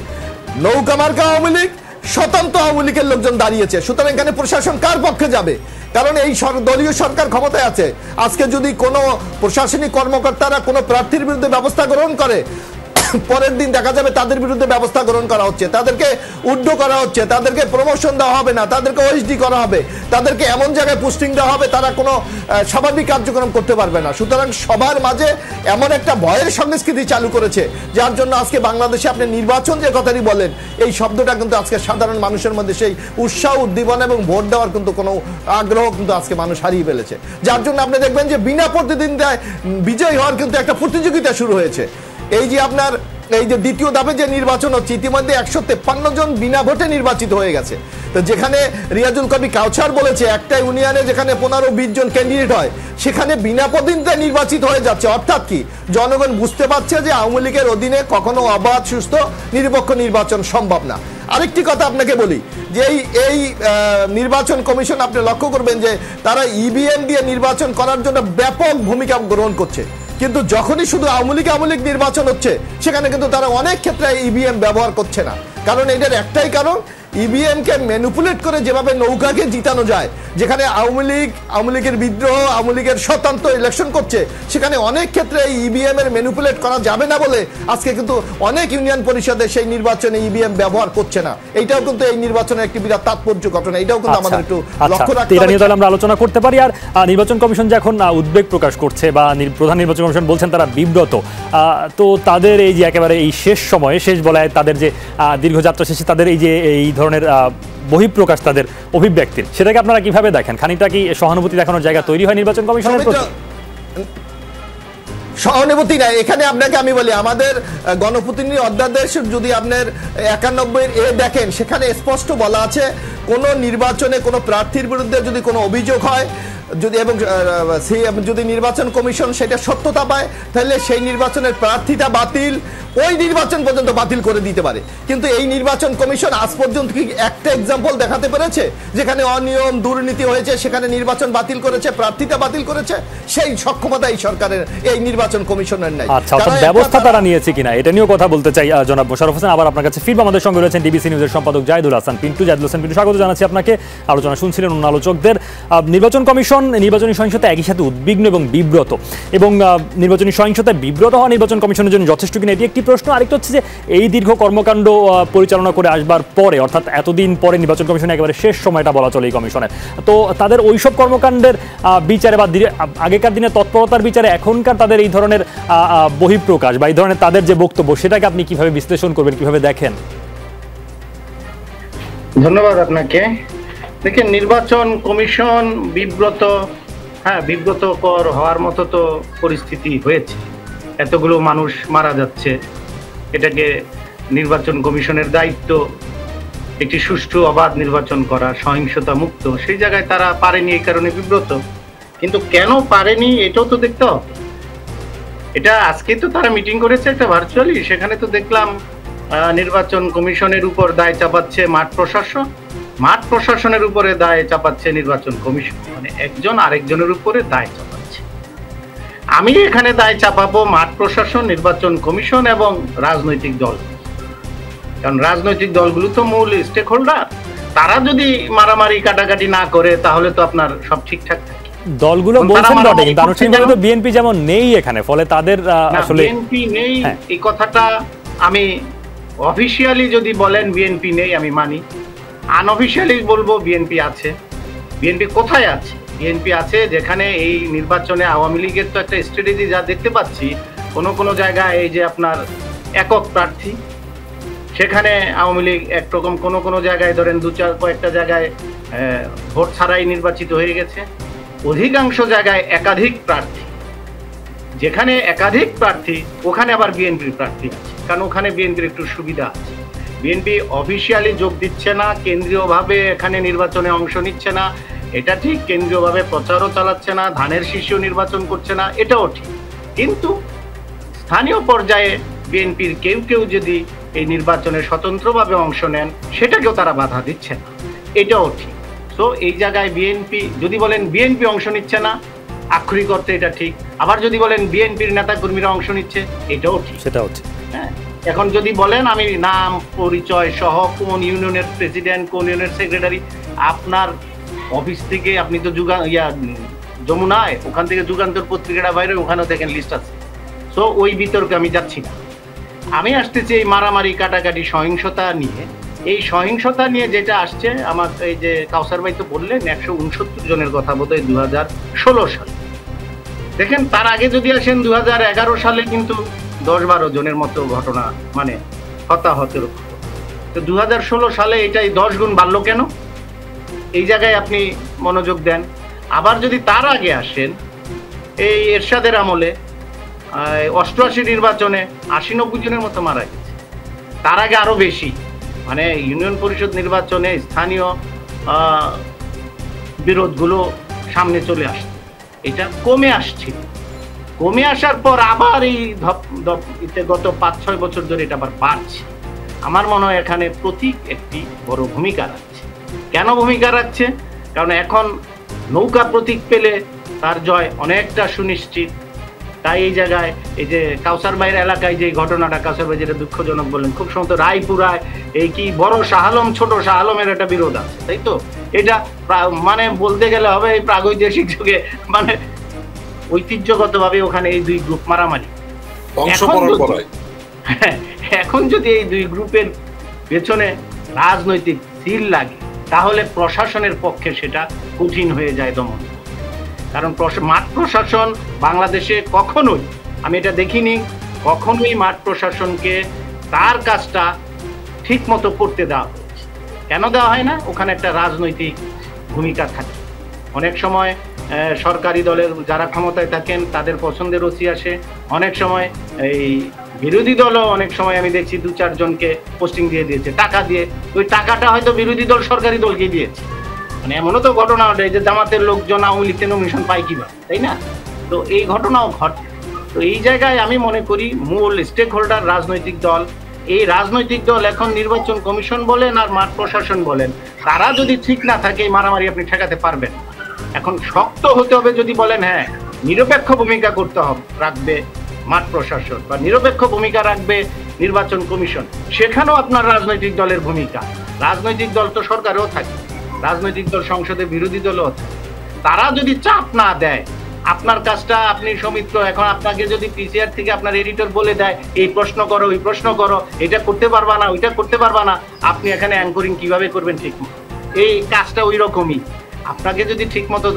নৌকা মার্কা আওয়ামী লীগ, স্বতন্ত্র আওয়ামী লীগের লোকজন দাঁড়িয়েছে। সুতরাং এখানে প্রশাসন কার পক্ষে যাবে? কারণ এই দলীয় সরকার ক্ষমতায় আছে। আজকে যদি কোনো প্রশাসনিক কর্মকর্তারা কোনো প্রার্থীর বিরুদ্ধে ব্যবস্থা গ্রহণ করে, পরের দিন দেখা যাবে তাদের বিরুদ্ধে ব্যবস্থা গ্রহণ করা হচ্ছে, তাদেরকে উড্ডো করা হচ্ছে, তাদেরকে প্রমোশন দেওয়া হবে না, তাদেরকে ওএসডি করা হবে, তাদেরকে এমন জায়গায় পোস্টিং দেওয়া হবে তারা কোনো স্বাভাবিক কার্যক্রম করতে পারবে না। সুতরাং সবার মাঝে এমন একটা ভয়ের সংস্কৃতি চালু করেছে, যার জন্য আজকে বাংলাদেশে আপনি নির্বাচন যে কথাটি বলেন, এই শব্দটা কিন্তু আজকে সাধারণ মানুষের মধ্যে সেই উৎসাহ, উদ্দীপনা এবং ভোট দেওয়ার কিন্তু কোনো আগ্রহ কিন্তু আজকে মানুষ হারিয়ে ফেলেছে। যার জন্য আপনি দেখবেন যে বিনা প্রতিদ্বন্দ্বিতায় বিজয়ী হওয়ার কিন্তু একটা প্রতিযোগিতা শুরু হয়েছে। এই যে আপনার এই যে দ্বিতীয় ধাপে যে নির্বাচন হচ্ছে, ইতিমধ্যে 153 জন বিনা ভোটে নির্বাচিত হয়ে গেছে। তো যেখানে রিয়াজুল কবির কাউছার বলেছে একটা ইউনিয়নে যেখানে 15-20 জন ক্যান্ডিডেট হয়, সেখানে বিনা প্রতিদ্বন্দ্বিতায় নির্বাচিত হয়ে যাচ্ছে। অর্থাৎ কি, জনগণ বুঝতে পারছে যে আওয়ামী লীগের অধীনে কখনো অবাধ, সুস্থ, নিরপেক্ষ নির্বাচন সম্ভব না। আরেকটি কথা আপনাকে বলি যে এই নির্বাচন কমিশন আপনি লক্ষ্য করবেন যে তারা ইভিএম দিয়ে নির্বাচন করার জন্য ব্যাপক ভূমিকা গ্রহণ করছে, কিন্তু যখনই শুধু আওয়ামী লীগ নির্বাচন হচ্ছে, সেখানে কিন্তু তারা অনেক ক্ষেত্রে ইভিএম ব্যবহার করছে না। কারণ এটার একটাই কারণ, ইভিএম কে ম্যানিপুলেট করে যেভাবে নৌকাকে জিতানো যায়, যেখানে আওয়ামী লীগের বিদ্রোহ, আওয়ামী লীগের স্বতন্ত্র ইলেকশন করছে, সেখানে অনেক ক্ষেত্রে ইভিএম এর ম্যানিপুলেট করা যাবে না বলে আজকে কিন্তু অনেক ইউনিয়ন পরিষদে সেই নির্বাচনে ইভিএম ব্যবহার করছে না। এইটাও কিন্তু এই নির্বাচনের একটি বিরাট তাৎপর্য ঘটনা, এটাও কিন্তু আমাদের একটু লক্ষ্য রাখতে হবে। এটা নিয়ে আমরা আলোচনা করতে পারি। আর নির্বাচন কমিশন যে এখন উদ্বেগ প্রকাশ করছে, বা প্রধান নির্বাচন কমিশন বলছেন তারা বিব্রত, তো তাদের এই যে একেবারে এই শেষ সময়ে, শেষ বলায় তাদের যে দীর্ঘযাত্রা শেষে তাদের এই যে এই ধরনের বহিঃপ্রকাশ তাদের অভিব্যক্তির, সেটাকে আপনারা কিভাবে দেখেন? খানিকটা কি সহানুভূতি দেখানোর জায়গা তৈরি হয় নির্বাচন কমিশনের প্রতি? সহানুভূতি নাই, এখানে আপনাকে আমি বলি, আমাদের গণপ্রতিনিধি অধ্যাদেশ যদি আপনার 91 দেখেন, সেখানে স্পষ্ট বলা আছে কোনো নির্বাচনে কোনো প্রার্থীর বিরুদ্ধে যদি কোনো অভিযোগ হয় যদি এবং যদি নির্বাচন কমিশন সেটা সত্যতা পায়, তাহলে সেই নির্বাচনের প্রার্থীতা বাতিল, ওই নির্বাচন পর্যন্ত বাতিল করে দিতে পারে। কিন্তু এই নির্বাচন কমিশন আজ পর্যন্ত কি একটা এক্সাম্পল দেখাতে পেরেছে যেখানে অনিয়ম দুর্নীতি হয়েছে, সেখানে নির্বাচন বাতিল করেছে, প্রার্থীতা বাতিল করেছে? সেই সক্ষমতা এই সরকারের, এই নির্বাচন কমিশনের নাই। আচ্ছা, ব্যবস্থা তারা নিয়েছে কিনা এটা নিয়েও কথা বলতে চাই জনাব মোশাররফ হোসেন। আবার আপনার কাছে ফিরব। আমাদের সঙ্গে রয়েছেন ডিবিসি নিউজের সম্পাদক জাহিদুল হাসান পিন্টু। জাহিদুল হাসান পিন্টু, স্বাগত জানাচ্ছি আপনাকে। আলোচনা শুনছিলেন অন্য আলোচকদের। নির্বাচন কমিশন নির্বাচনী সহিংসতা একই সাথে উদ্বিগ্ন এবং বিব্রত, এবং নির্বাচনী সহিংসতায় বিব্রত হওয়া নির্বাচন কমিশনের জন্য যথেষ্ট কিনা এটি একটি প্রশ্ন। আরেকটা হচ্ছে যে এই দীর্ঘ কর্মকাণ্ড পরিচালনা করে আসবার পরে, অর্থাৎ এতদিন পরে নির্বাচন কমিশনের একেবারে শেষ সময়টা বলা চলে এই কমিশনের, তো তাদের ওইসব কর্মকাণ্ডের বিচারে বা আগেকার দিনে তৎপরতার বিচারে এখনকার তাদের এই ধরনের বহিঃপ্রকাশ বা এই ধরনের তাদের যে বক্তব্য, সেটাকে আপনি কিভাবে বিশ্লেষণ করবেন, কিভাবে দেখেন? ধন্যবাদ আপনাকে। দেখেন, নির্বাচন কমিশন বিব্রত, বিব্রতকর হওয়ার মতো তো পরিস্থিতি হয়েছে। এতগুলো মানুষ মারা যাচ্ছে, এটাকে নির্বাচন কমিশনের দায়িত্ব একটি সুষ্ঠু অবাধ নির্বাচন করা, সহিংসতা মুক্ত। সেই জায়গায় তারা পারেনি, এই কারণে বিব্রত। কিন্তু কেন পারেনি এটাও তো দেখতে হবে। এটা আজকে তো তারা মিটিং করেছে একটা ভার্চুয়ালি, সেখানে তো দেখলাম নির্বাচন কমিশনের উপর দায় চাপাচ্ছে মাঠ প্রশাসন, মাঠ প্রশাসনের উপরে দায় চাপাচ্ছে নির্বাচন কমিশন, মানে একজন আরেকজনের উপরে দায় চাপাচ্ছে। আমি এখানে দায় চাপাবো মাঠ প্রশাসন, নির্বাচন কমিশন এবং রাজনৈতিক দল, কারণ রাজনৈতিক দলগুলো তো মূল স্টেক হোল্ডার। তারা যদি মারামারি কাটাকাটি না করে তাহলে তো আপনার সব ঠিকঠাক থাকে। দলগুলো বলছেন বটে, কিন্তু আনুষ্ঠানিকভাবে তো বিএনপি যেমন নেই এখানে, ফলে তাদের আসলে বিএনপি নেই এই কথাটা আমি অফিশিয়ালি যদি বলেন বিএনপি নেই আমি মানি, আনঅফিশিয়ালি বলবো বিএনপি আছে। বিএনপি কোথায় আছে? বিএনপি আছে যেখানে এই নির্বাচনে আওয়ামী লীগের তো একটা স্ট্র্যাটেজি যা দেখতে পাচ্ছি, কোনো জায়গায় এই যে আপনার একক প্রার্থী, সেখানে আওয়ামী লীগ একরকম, কোনো জায়গায় ধরেন কয়েকটা জায়গায় ভোট ছাড়াই নির্বাচিত হয়ে গেছে। অধিকাংশ জায়গায় একাধিক প্রার্থী, যেখানে একাধিক প্রার্থী ওখানে আবার বিএনপির প্রার্থী আছে, কারণ ওখানে বিএনপির একটু সুবিধা আছে। বিএনপি অফিসিয়ালি যোগ দিচ্ছে না, কেন্দ্রীয়ভাবে এখানে নির্বাচনে অংশ নিচ্ছে না, এটা ঠিক। কেন্দ্রীয়ভাবে প্রচারও চালাচ্ছে না, ধানের শীর্ষেও নির্বাচন করছে না, এটাও ঠিক। কিন্তু স্থানীয় পর্যায়ে বিএনপির কেউ যদি এই নির্বাচনে স্বতন্ত্রভাবে অংশ নেন, সেটাকেও তারা বাধা দিচ্ছে না, এটাও ঠিক। তো এই জায়গায় বিএনপি যদি বলেন বিএনপি অংশ নিচ্ছে না, আক্ষরিক অর্থে এটা ঠিক। আবার যদি বলেন বিএনপির নেতা কর্মীরা অংশ নিচ্ছে, এটাও ঠিক, সেটাও ঠিক। হ্যাঁ, এখন যদি বলেন আমি নাম পরিচয় সহ কোন ইউনিয়নের প্রেসিডেন্ট, কোন ইউনিয়নের সেক্রেটারি, আপনার অফিস থেকে আপনি তো যমুনায় ওখান থেকে যুগান্তর পত্রিকাটা বাইরে, ওখানেও দেখেন লিস্ট আছে। সো ওই বিতর্কে আমি যাচ্ছি না। আমি আসতেছি এই মারামারি কাটাকাটি সহিংসতা নিয়ে। এই সহিংসতা নিয়ে যেটা আসছে, আমার এই যে কাউসার ভাই তো বললেন 169 জনের কথা বোধহয় 2016 সালে। দেখেন, তার আগে যদি আসেন 2011 সালে কিন্তু 10-12 জনের মতো ঘটনা, মানে হতাহতের। তো 2016 সালে এটাই 10 গুণ বাড়লো কেন? এই জায়গায় আপনি মনোযোগ দেন। আবার যদি তার আগে আসেন, এই এরশাদের আমলে 88 নির্বাচনে 80-90 জনের মতো মারা গেছে। তার আগে আরো বেশি, মানে ইউনিয়ন পরিষদ নির্বাচনে স্থানীয় বিরোধগুলো সামনে চলে আসছে, এটা কমে আসছিল। কমে আসার পর আবার এই গত 5-6 বছর ধরে এটা আবার বাড়ছে। আমার মনে হয় এখানে প্রতীক একটি বড় ভূমিকা রাখছে। কেন ভূমিকা রাখছে? কারণ এখন নৌকা প্রতীক পেলে তার জয় অনেকটা সুনিশ্চিত। তাই এই জায়গায় এই যে কাউসার ভাইয়ের এলাকায় যে ঘটনাটা, কাউসার ভাই যেটা দুঃখজনক বললেন, খুব সম্ভবত রায়পুরায় এই কি বড় শাহ আলম ছোট শাহ আলমের একটা বিরোধ আছে, তাই তো? এটা মানে বলতে গেলে হবে এই প্রাগৈতিহাসিক যুগে, মানে ঐতিহ্যগতভাবে ওখানে এই দুই গ্রুপ মারামারি। এখন যদি এই দুই গ্রুপের পেছনে রাজনৈতিক সিল লাগে, তাহলে প্রশাসনের পক্ষে সেটা কঠিন হয়ে যায় দমন। কারণ মাঠ প্রশাসন বাংলাদেশে কখনোই, আমি এটা দেখিনি, কখনোই মাঠ প্রশাসনকে তার কাজটা ঠিক মতো করতে দেওয়া হয়েছে। কেন দেওয়া হয় না? ওখানে একটা রাজনৈতিক ভূমিকা থাকে। অনেক সময় সরকারি দলের যারা ক্ষমতায় থাকেন তাদের পছন্দের ওসি আসে, অনেক সময় এই বিরোধী দলও অনেক সময় আমি দেখছি 2-4 জনকে পোস্টিং দিয়ে দিয়েছে টাকা দিয়ে। ওই টাকাটা হয়তো বিরোধী দল সরকারি দলকে দিয়েছে। মানে এমনও তো ঘটনা ঘটে যে জামাতের লোকজন আওয়ামী লীগকে নমিনেশন পায় কিভাবে, তাই না? তো এই ঘটনাও ঘটে। তো এই জায়গায় আমি মনে করি মূল স্টেক হোল্ডার রাজনৈতিক দল। এই রাজনৈতিক দল এখন নির্বাচন কমিশন বলেন আর মাঠ প্রশাসন বলেন, তারা যদি ঠিক না থাকে এই মারামারি আপনি ঠেকাতে পারবেন। এখন শক্ত হতে হবে যদি বলেন হ্যাঁ নিরপেক্ষ ভূমিকা করতে হবে, রাখবে মাঠ প্রশাসন বা নিরপেক্ষ ভূমিকা রাখবে নির্বাচন কমিশন, সেখানেও আপনার রাজনৈতিক দলের ভূমিকা। রাজনৈতিক দল তো সরকারেও থাকে, রাজনৈতিক দল সংসদে বিরোধী দলও থাকে। তারা যদি চাপ না দেয় আপনার কাজটা আপনি সৌমিত্র, এখন আপনাকে যদি পিসিআর থেকে আপনার এডিটর বলে দেয় এই প্রশ্ন করো ওই প্রশ্ন করো, এটা করতে পারবা না ওইটা করতে পারবা না, আপনি এখানে অ্যাঙ্করিং কিভাবে করবেন ঠিক মতো? এই কাজটা ওই রকমই। আপনাকে যদি ঠিক মতো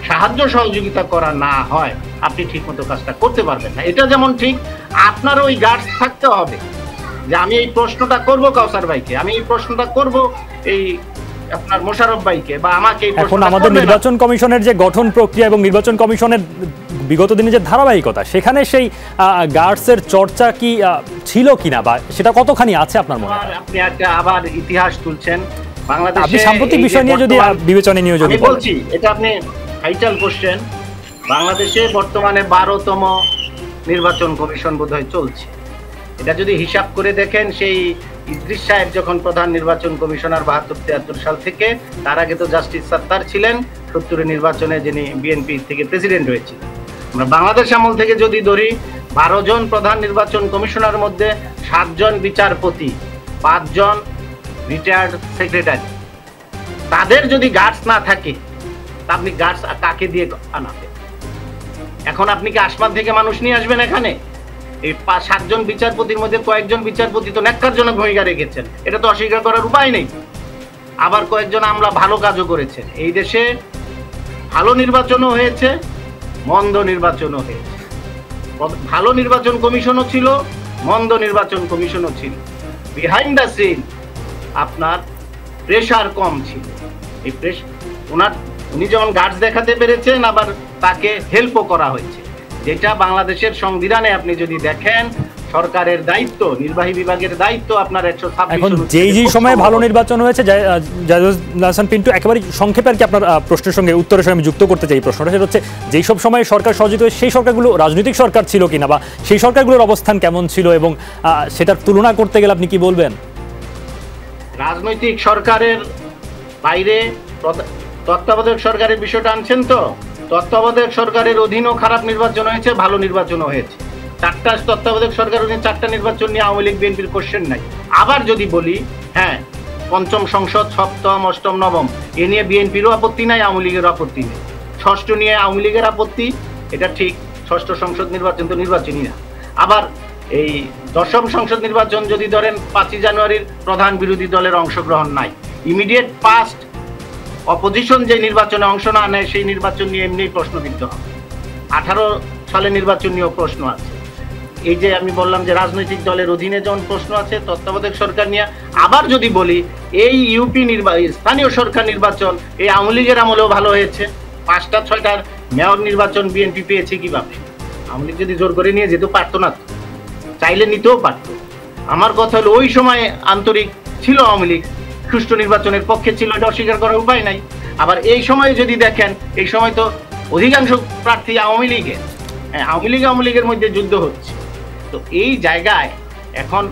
সাহায্য সহযোগিতা করা না হয় আপনি ঠিক মতো কাজটা করতে পারবেন না। এটা যেমন ঠিক আপনার ওই গার্ডস থাকতে হবে যে আমি এই প্রশ্নটা করব কাউসার ভাইকে, আমি এই প্রশ্নটা করব এই আপনার মোশাররফ ভাইকে, বা আমাকে। এখন আমাদের নির্বাচন কমিশনের যে গঠন প্রক্রিয়া এবং নির্বাচন কমিশনের বিগত দিনে যে ধারাবাহিকতা, সেখানে সেই গার্ডসের চর্চা কি ছিল কিনা বা সেটা কতখানি আছে আপনার মনে হয়? আপনি একটা আবার ইতিহাস তুলছেন বাংলাদেশে। আপনি সাম্প্রতিক বিষয় নিয়ে যদি বিবেচনায় নিয়ে যদি বলছি, এটা আপনি ভাইটাল কোশ্চেন। বাংলাদেশে বর্তমানে 12তম নির্বাচন কমিশন বোধহয় চলছে। এটা যদি হিসাব করে দেখেন, সেই ইদ্রিস সাহেব যখন প্রধান নির্বাচন কমিশনার 72-73 সাল থেকে, তার আগে তো জাস্টিস সাত্তার ছিলেন 70 নির্বাচনে, যিনি বিএনপি থেকে প্রেসিডেন্ট হয়েছিলেন। আমরা বাংলাদেশ আমল থেকে যদি ধরি, 12 জন প্রধান নির্বাচন কমিশনার মধ্যে 7 জন বিচারপতি, 5 জন রিটায়ার্ড সেক্রেটারি। তাদের যদি গার্ডস না থাকে, আপনি গার্ডস কাকে দিয়ে আনাবেন? এখন আপনি কি আসমান থেকে মানুষ নিয়ে আসবেন এখানে? এই 7 জন বিচারপতির মধ্যে কয়েকজন বিচারপতি তো ন্যাক্কারজনক ভূমিকা রেখেছেন, এটা তো অস্বীকার করার উপায় নেই। আবার কয়েকজন আমলা ভালো কাজও করেছেন। এই দেশে ভালো নির্বাচনও হয়েছে, মন্দ নির্বাচনও হয়েছে। ভালো নির্বাচন কমিশনও ছিল, মন্দ নির্বাচন কমিশনও ছিল। বিহাইন্ড দ্য সিন আপনার প্রেশার কম ছিল। এই উনি যেমন গার্ডস দেখাতে পেরেছেন, আবার তাকে হেল্পও করা হয়েছে, যেটা বাংলাদেশের সংবিধানে আপনি যদি দেখেন সরকারের দায়িত্ব, নির্বাহী বিভাগের দায়িত্ব আপনার 126। এখন যেই সময় ভালো নির্বাচন হয়েছে, জায়েদ হাসান পিন্টু, একেবারে সংক্ষেপে আর কি আপনার প্রশ্নের সঙ্গে উত্তরের সঙ্গে আমি যুক্ত করতে চাই প্রশ্নটা, সেটা হচ্ছে যেই সব সময় সরকার সহযোগিত হয়েছে সেই সরকারগুলো রাজনৈতিক সরকার ছিল কিনা, বা সেই সরকারগুলোর অবস্থান কেমন ছিল, এবং সেটার তুলনা করতে গেলে আপনি কি বলবেন? রাজনৈতিক সরকারের বাইরে তত্ত্বাবধায়ক সরকারের বিষয়টা আনছেন তো, তত্ত্বাবধায়ক সরকারের অধীনেও খারাপ নির্বাচন হয়েছে, ভালো নির্বাচনও হয়েছে। 4টা তত্ত্বাবধায়ক সরকার অধীনে 4টা নির্বাচন নিয়ে আওয়ামী লীগ বিএনপির কোশ্চেন নাই। আবার যদি বলি হ্যাঁ, 5ম সংসদ, 7ম, 8ম, 9ম এ নিয়ে বিএনপিরও আপত্তি নাই, আওয়ামী লীগের আপত্তি নেই। 6ষ্ঠ নিয়ে আওয়ামী লীগের আপত্তি, এটা ঠিক। 6ষ্ঠ সংসদ নির্বাচন তো নির্বাচনই না। আবার এই 10ম সংসদ নির্বাচন যদি ধরেন, 5ই জানুয়ারির প্রধান বিরোধী দলের অংশগ্রহণ নাই। ইমিডিয়েট পাস্ট অপোজিশন যে নির্বাচনে অংশ না নেয়, সেই নির্বাচন নিয়ে এমনিই প্রশ্নবিদ্ধ হবে। 18 সালের নির্বাচন নিয়েও প্রশ্ন আছে। এই যে আমি বললাম যে রাজনৈতিক দলের অধীনে যেমন প্রশ্ন আছে তত্ত্বাবধায়ক সরকার নিয়ে। আবার যদি বলি এই ইউপি স্থানীয় সরকার নির্বাচন এই আওয়ামী লীগের আমলেও ভালো হয়েছে। 5টা 6টার মেয়র নির্বাচন বিএনপি পেয়েছে কিভাবে? আওয়ামী লীগ যদি জোর করে নিয়ে যেতে পারতো না, চাইলে নিতেও পারতো। আমার কথা হলো ওই সময় আন্তরিক ছিল আওয়ামী লীগ, সুষ্ঠু নির্বাচনের পক্ষে ছিল, এটা অস্বীকার করার উপায় নাই। আবার এই সময়ে যদি দেখেন, এই সময় তো অধিকাংশ প্রার্থী আওয়ামী লীগের। হ্যাঁ, আওয়ামী লীগের মধ্যে যুদ্ধ হচ্ছে। তো এই জায়গায় এখন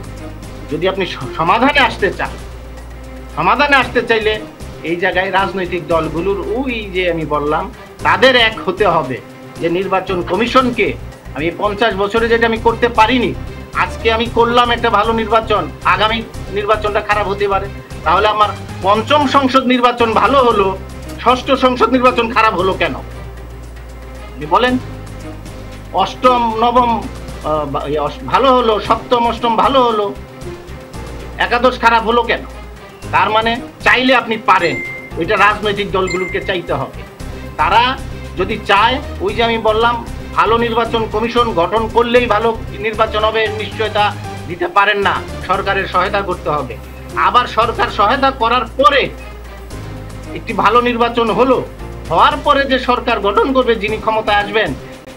যদি আপনি সমাধানে আসতে চাইলে এই জায়গায় রাজনৈতিক দলগুলোর ওই যে আমি বললাম তাদের এক হতে হবে যে নির্বাচন কমিশনকে আমি 50 বছরে যেটা আমি করতে পারিনি, আজকে আমি করলাম একটা ভালো নির্বাচন, আগামী নির্বাচনটা খারাপ হতে পারে। তাহলে আমার 5ম সংসদ নির্বাচন ভালো হলো, 6ষ্ঠ সংসদ নির্বাচন খারাপ হলো কেন? আপনি বলেন। 8ম 9ম ভালো হলো, 7ম 8ম ভালো হলো, একাদশ খারাপ হলো কেন? তার মানে চাইলে আপনি পারেন। ওইটা রাজনৈতিক দলগুলোকে চাইতে হবে। তারা যদি চায়, ওই যে আমি বললাম ভালো নির্বাচন কমিশন গঠন করলেই ভালো নির্বাচন হবে নিশ্চয়তা দিতে পারেন না, সরকারের সহায়তা করতে হবে। আবার সরকার সহায়তা করার পরে একটি ভালো নির্বাচন হওয়ার পরে যে সরকার গঠন করবে, যিনি ক্ষমতায় আসবেন,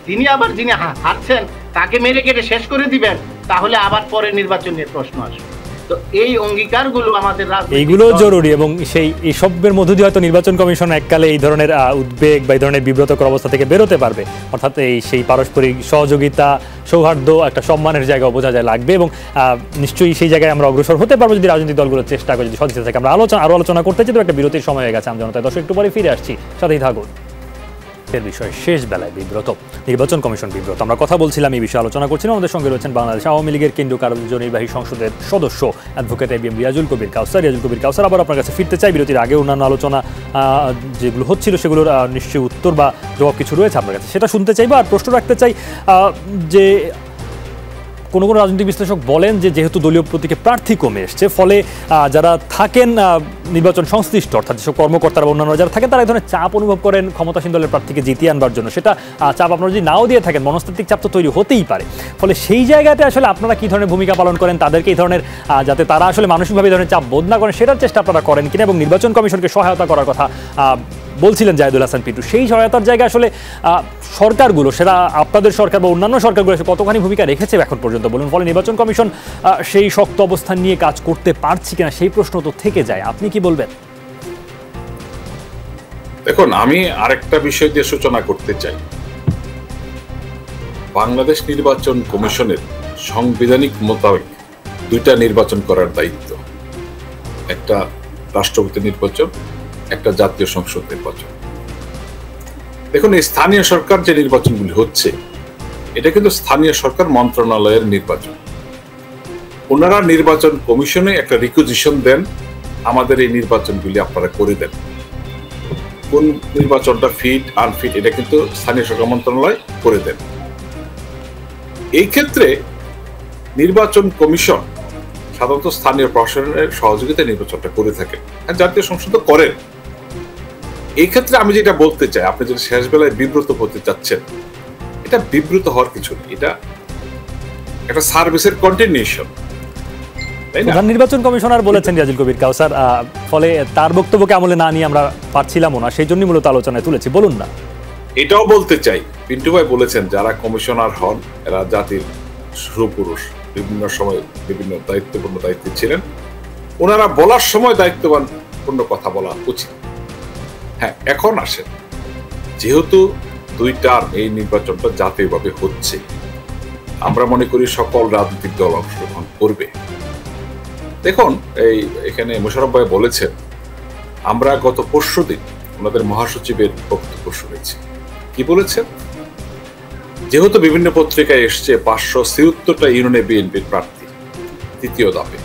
তিনি আবার যিনি হারছেন তাকে মেরে কেটে শেষ করে দিবেন, তাহলে আবার পরে নির্বাচনের প্রশ্ন আসবে। তো এই অঙ্গীকারগুলো আমাদের এইগুলো জরুরি, এবং সেই এসবের মধ্য দিয়ে হয়তো নির্বাচন কমিশন এককালে এই ধরনের উদ্বেগ বা এই ধরনের বিব্রতকর অবস্থা থেকে বেরোতে পারবে। অর্থাৎ সেই পারস্পরিক সহযোগিতা, সৌহার্দ্য, একটা সম্মানের জায়গা বোঝা যায় লাগবে, এবং নিশ্চয়ই সেই জায়গায় আমরা অগ্রসর হতে পারবো যদি রাজনৈতিক দলগুলো চেষ্টা করে, যদি সদিচ্ছা থাকে। আমরা আরো আলোচনা করতে চাই, তো একটা বিরতির সময় হয়ে গেছে আমজনতায়। দর্শক, একটু পরে ফিরে আসছি, সাথেই থাকুন। এর বিষয়ে শেষ বেলায় বিব্রত, নির্বাচন কমিশন বিব্রত, আমরা কথা বলছিলাম, এই বিষয়ে আলোচনা করছিলাম। আমাদের সঙ্গে রয়েছেন বাংলাদেশ আওয়ামী লীগের কেন্দ্রীয় কার্যনির্বাহী সংসদের সদস্য অ্যাডভোকেট এবিএম রিয়াজুল কবির কাউসার। রিয়াজুল কবির কাউসার, আবার আপনার কাছে ফিরতে চাই। বিরতির আগে অন্যান্য আলোচনা যেগুলো হচ্ছিল সেগুলোর নিশ্চয়ই উত্তর বা জবাব কিছু রয়েছে আপনার কাছে, সেটা শুনতে চাইবো। আর প্রশ্ন রাখতে চাই যে কোনো কোনো রাজনৈতিক বিশ্লেষক বলেন যে যেহেতু দলীয় প্রতীকে প্রার্থী কমে এসছে, ফলে যারা থাকেন নির্বাচন সংশ্লিষ্ট, অর্থাৎ যেসব কর্মকর্তারা বা অন্যান্য যারা থাকেন, তারা এই ধরনের চাপ অনুভব করেন ক্ষমতাসীন দলের প্রার্থীকে জিতিয়ে আনবার জন্য। সেটা চাপ আপনারা যদি নাও দিয়ে থাকেন, মনস্তাত্ত্বিক চাপ তো তৈরি হতেই পারে। ফলে সেই জায়গাতে আসলে আপনারা কী ধরনের ভূমিকা পালন করেন, তাদেরকে এই ধরনের যাতে তারা আসলে মানসিকভাবে এই ধরনের চাপ বোধ না করেন, সেটার চেষ্টা আপনারা করেন কিনা, এবং নির্বাচন কমিশনকে সহায়তা করার কথা বলছিলেন জাহিদুল হাসান পিন্টু। সেই সহায়তার জায়গায় আসলে সরকারগুলো, সেটা আপনাদের সরকার বা অন্যান্য সরকারগুলো কতখানি ভূমিকা রেখেছে এখন পর্যন্ত বলুন। ফলে নির্বাচন কমিশন সেই শক্ত অবস্থান নিয়ে কাজ করতে পারছে কিনা, সেই প্রশ্ন তো থেকে যায়। আপনি কি বলবেন? দেখুন, আমি আরেকটা বিষয় দিয়ে সূচনা করতে চাই। বাংলাদেশ নির্বাচন কমিশনের সাংবিধানিক মোতাবেক দুইটা নির্বাচন করার দায়িত্ব, একটা রাষ্ট্রপতি নির্বাচন, একটা জাতীয় সংসদ নির্বাচন। দেখুন, এই স্থানীয় সরকার যে নির্বাচনগুলি হচ্ছে, এটা কিন্তু স্থানীয় সরকার মন্ত্রণালয়ের নির্বাচন। ওনারা নির্বাচন কমিশনে একটা রিকুইজিশন দেন, আমাদের এই নির্বাচনগুলি আপনারা করে দেন। কোন নির্বাচনটা ফিট আনফিট এটা কিন্তু স্থানীয় সরকার মন্ত্রণালয় করে দেন। এই ক্ষেত্রে নির্বাচন কমিশন সাধারণত স্থানীয় প্রশাসনের সহযোগিতায় নির্বাচনটা করে থাকেন, আর জাতীয় সংসদ করেন। এই ক্ষেত্রে আমি যেটা বলতে চাই, আপনি যদি শেষ বেলায় বিব্রত হতে চাচ্ছেন, এটা বিব্রত হওয়ার কিছু নেই, এটা একটা সার্ভিসের কন্টিনিউশন। প্রধান নির্বাচন কমিশনার বলেছেন রিয়াজুল কবির কাউসার, ফলে তার বক্তব্যকে আমলে না নিয়ে আমরা পারছিলামও না, সেই জন্যই মূলত আলোচনায় তুলেছি। বলুন না। এটাও বলতে চাই, পিন্টু ভাই বলেছেন যারা কমিশনার হন এরা জাতির সুপুরুষ, বিভিন্ন সময় বিভিন্ন দায়িত্বপূর্ণ দায়িত্বে ছিলেন, ওনারা বলার সময় দায়িত্ববান পূর্ণ কথা বলা উচিত। হ্যাঁ, এখন আসেন, যেহেতু দুই টার্ম এই নির্বাচনটা জাতীয়ভাবে হচ্ছে, আমরা মনে করি সকল রাজনৈতিক দল অংশগ্রহণ করবে। দেখুন, এখানে মোশাররফ ভাই বলেছেন, আমরা গত পরশুদিন ওনাদের মহাসচিবের বক্তব্য শুনেছি। কি বলেছেন? যেহেতু বিভিন্ন পত্রিকায় এসছে 576টা ইউনিয়নে বিএনপির প্রার্থী তৃতীয় ধাপে,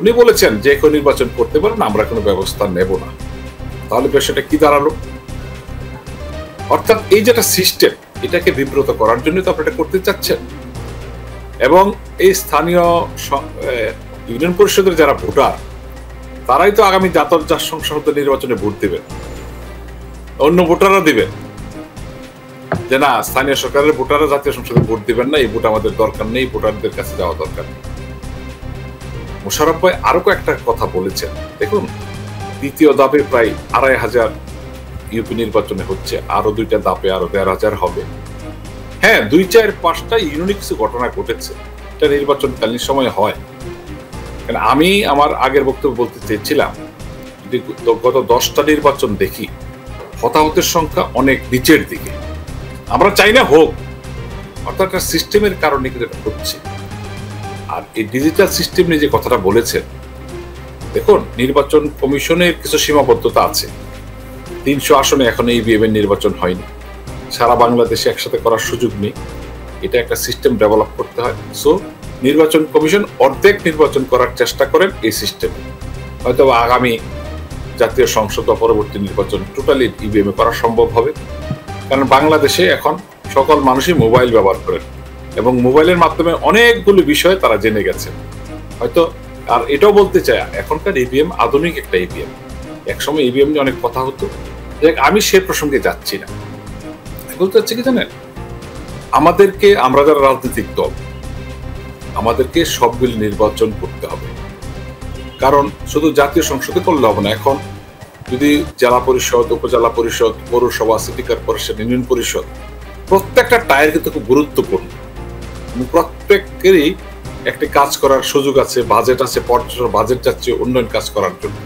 উনি বলেছেন যে কেউ নির্বাচন করতে পারেন, আমরা কোনো ব্যবস্থা নেব না। তাহলে সেটা কি দাঁড়ালো? অর্থাৎ এই যেটা সিস্টেম, এটাকে বিব্রত করার জন্য তো আপনি এটা করতে চাচ্ছেন। এবং এই স্থানীয় ইউনিয়ন পরিষদের যারা ভোটার, তারাই তো আগামী জাতীয় সংসদ নির্বাচনে ভোট দিবেন, অন্য ভোটাররা দিবেন যে না, স্থানীয় সরকারের ভোটাররা জাতীয় সংসদে ভোট দিবেন না, এই ভোট আমাদের দরকার নেই, ভোটারদের কাছে যাওয়া দরকার নেই। মোশাররফ ভাই আরো কয়েকটা কথা বলেছেন। দেখুন, দ্বিতীয় ধাপে প্রায় 2500 ইউপি নির্বাচনে হচ্ছে, আরো দুইটা ধাপে আরো 15,000 হবে। হ্যাঁ, 2-4-5টা ইউনিক কিছু ঘটনা ঘটেছে, এটা নির্বাচনকালীন সময় হয়। আমি আমার আগের বক্তব্য বলতে চেয়েছিলাম, গত 10টা নির্বাচন দেখি হতাহতের সংখ্যা অনেক নিচের দিকে। আমরা চাই না হোক, অর্থাৎ একটা সিস্টেমের কারণে কিন্তু এটা হচ্ছে। আর এই ডিজিটাল সিস্টেম নিয়ে যে কথাটা বলেছেন, দেখুন, নির্বাচন কমিশনের কিছু সীমাবদ্ধতা আছে। 300 আসনে এখন ইভিএম এর নির্বাচন হয়নি, সারা বাংলাদেশে একসাথে করার সুযোগ নেই, এটা একটা সিস্টেম ডেভেলপ করতে হয়। সো নির্বাচন কমিশন অর্ধেক নির্বাচন করার চেষ্টা করেন এই সিস্টেমে, হয়তো আগামী জাতীয় সংসদ বা পরবর্তী নির্বাচন টোটালি ইভিএম এ করা সম্ভব হবে। কারণ বাংলাদেশে এখন সকল মানুষই মোবাইল ব্যবহার করেন, এবং মোবাইলের মাধ্যমে অনেকগুলো বিষয় তারা জেনে গেছেন হয়তো। আর এটাও বলতে চাই, এখনকার ইভিএম আধুনিক একটা ইভিএম, একসময় ইভিএম নিয়ে অনেক কথা হতো, আমি সে প্রসঙ্গে যাচ্ছি না। বলতে চাচ্ছি কি জানেন, আমাদেরকে, আমরা যারা রাজনৈতিক দল, আমাদেরকে সবগুলি নির্বাচন করতে হবে। কারণ শুধু জাতীয় সংসদে করলে হবে না, এখন যদি জেলা পরিষদ, উপজেলা পরিষদ, পৌরসভা, সিটি কর্পোরেশন, ইউনিয়ন পরিষদ, প্রত্যেকটা টায়ার কিন্তু খুব গুরুত্বপূর্ণ। প্রত্যেকেরই একটি কাজ করার সুযোগ আছে, বাজেট আছে, পর্যাপ্ত বাজেট যাচ্ছে উন্নয়ন কাজ করার জন্য।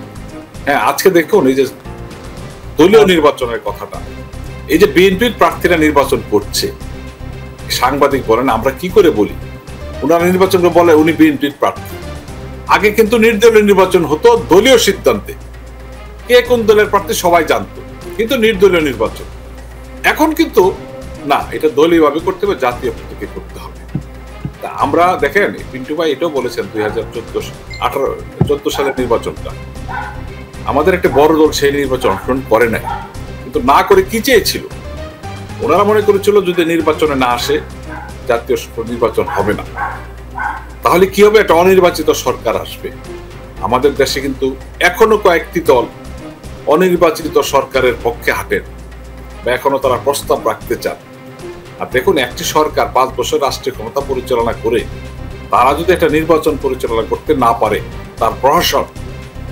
হ্যাঁ, আজকে দেখুন এই যে দলীয় নির্বাচনের কথাটা, এই যে বিএনপির প্রার্থীরা নির্বাচন করছে, সাংবাদিক বলেন আমরা কি করে বলি, ওনারা নির্বাচন বলে উনি বিএনপির প্রার্থী। আগে কিন্তু নির্দলীয় নির্বাচন হতো দলীয় সিদ্ধান্তে, কে কোন দলের প্রার্থী সবাই জানতো, কিন্তু নির্দলীয় নির্বাচন। এখন কিন্তু না, এটা দলীয় ভাবে করতে হবে, জাতীয় প্রতীকে করতে হবে। তা আমরা দেখেন পিন্টু ভাই এটাও বলেছেন 2014 সালের নির্বাচনটা আমাদের একটা বড় দল সেই নির্বাচন অংশগ্রহণ করে নাই, কিন্তু না করে কি চেয়েছিল, ওনারা মনে করেছিল যদি নির্বাচনে না আসে জাতীয় নির্বাচন হবে না, তাহলে কি হবে, একটা অনির্বাচিত সরকার আসবে। আমাদের দেশে কিন্তু এখনো কয়েকটি দল অনির্বাচিত সরকারের পক্ষে হাঁটেন বা এখনো তারা প্রস্তাব রাখতে চান। আর দেখুন, একটি সরকার 5 বছর রাষ্ট্রীয় ক্ষমতা পরিচালনা করে তারা যদি একটা নির্বাচন পরিচালনা করতে না পারে, তার প্রশাসন,